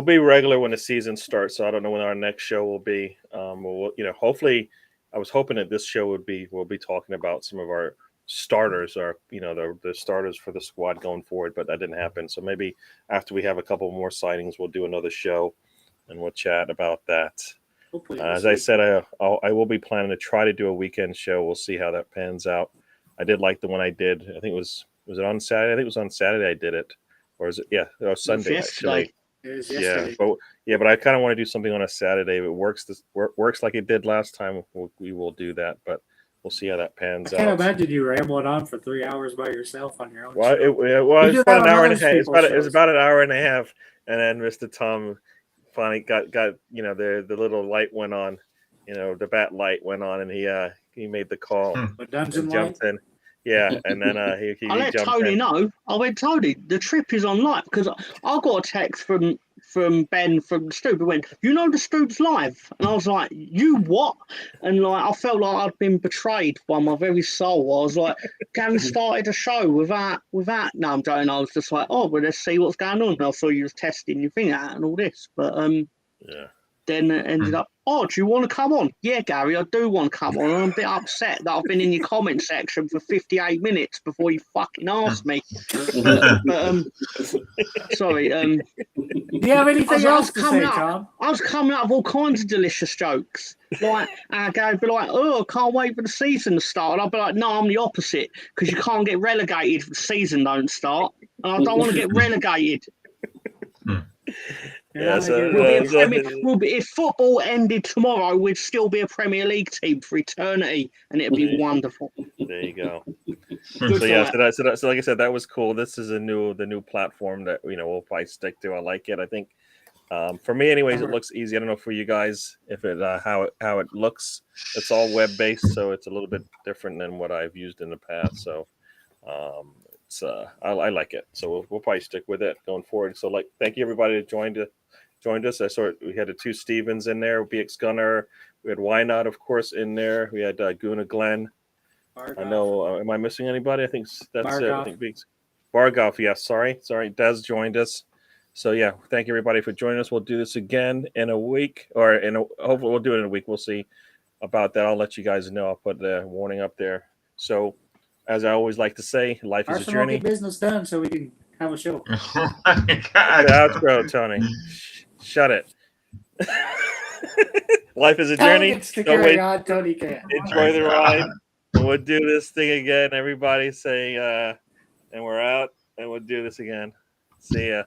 be regular when the season starts. So I don't know when our next show will be. Hopefully, I was hoping that this show we'll be talking about some of our starters, or the starters for the squad going forward, but that didn't happen. So maybe after we have a couple more signings, we'll do another show and we'll chat about that. As I said, I will be planning to try to do a weekend show. We'll see how that pans out. I did like the one I did. I think was it on Saturday? I think it was on Saturday I did it. Or is it? Yeah, it was Sunday actually. It was yesterday. But I kind of want to do something on a Saturday. If it works like it did last time, we will do that. But we'll see how that pans out. I can't imagine you rambling on for 3 hours by yourself on your own show. It's about an hour and a half. It's about an hour and a half, and then Mr. Tom finally got the little light went on, the bat light went on, and he made the call. But dungeon jumped in. Yeah, and then he I let jumped Tony in. know. I went, Tony, the trip is on live, because I got a text from Ben from Stu who went, the Stu's live, and I was like, you what? And I felt like I'd been betrayed by my very soul. I was like, Gavin started a show without. No, I'm joking. I was just like, oh, well, let's see what's going on. And I saw you was testing your thing out and all this, but then it ended up, do you want to come on? Yeah, Gary, I do want to come on. I'm a bit upset that I've been in your comment section for 58 minutes before you fucking asked me. Sorry. Do you have anything else to say, Tom? I was coming up with all kinds of delicious jokes. Like, Gary would be like, I can't wait for the season to start. And I'd be like, no, I'm the opposite, because you can't get relegated if the season don't start. And I don't want to get relegated. If football ended tomorrow, we'd still be a Premier League team for eternity, and it'd be wonderful. There you go. So like I said, that was cool. This is the new platform that we'll probably stick to. I like it. I think for me, anyways, it looks easy. I don't know for you guys if it how it looks. It's all web based, so it's a little bit different than what I've used in the past. So I like it. So we'll probably stick with it going forward. So thank you everybody that joined us. I saw we had the two Stevens in there, BX Gunner. We had Wynot, of course, in there. We had Guna Glenn. I know. Am I missing anybody? I think that's Bargoff. it. I think BX Bargoff. Yes. Sorry. Des joined us. So yeah, thank you everybody for joining us. We'll do this again in a week, or hopefully we'll do it in a week. We'll see about that. I'll let you guys know. I'll put the warning up there. So, as I always like to say, life is a journey. Get business done so we can have a show. Outro, Tony. Shut it. Life is a journey. Tony can. Enjoy the ride. We'll do this thing again. Everybody say, and we're out, and we'll do this again. See ya.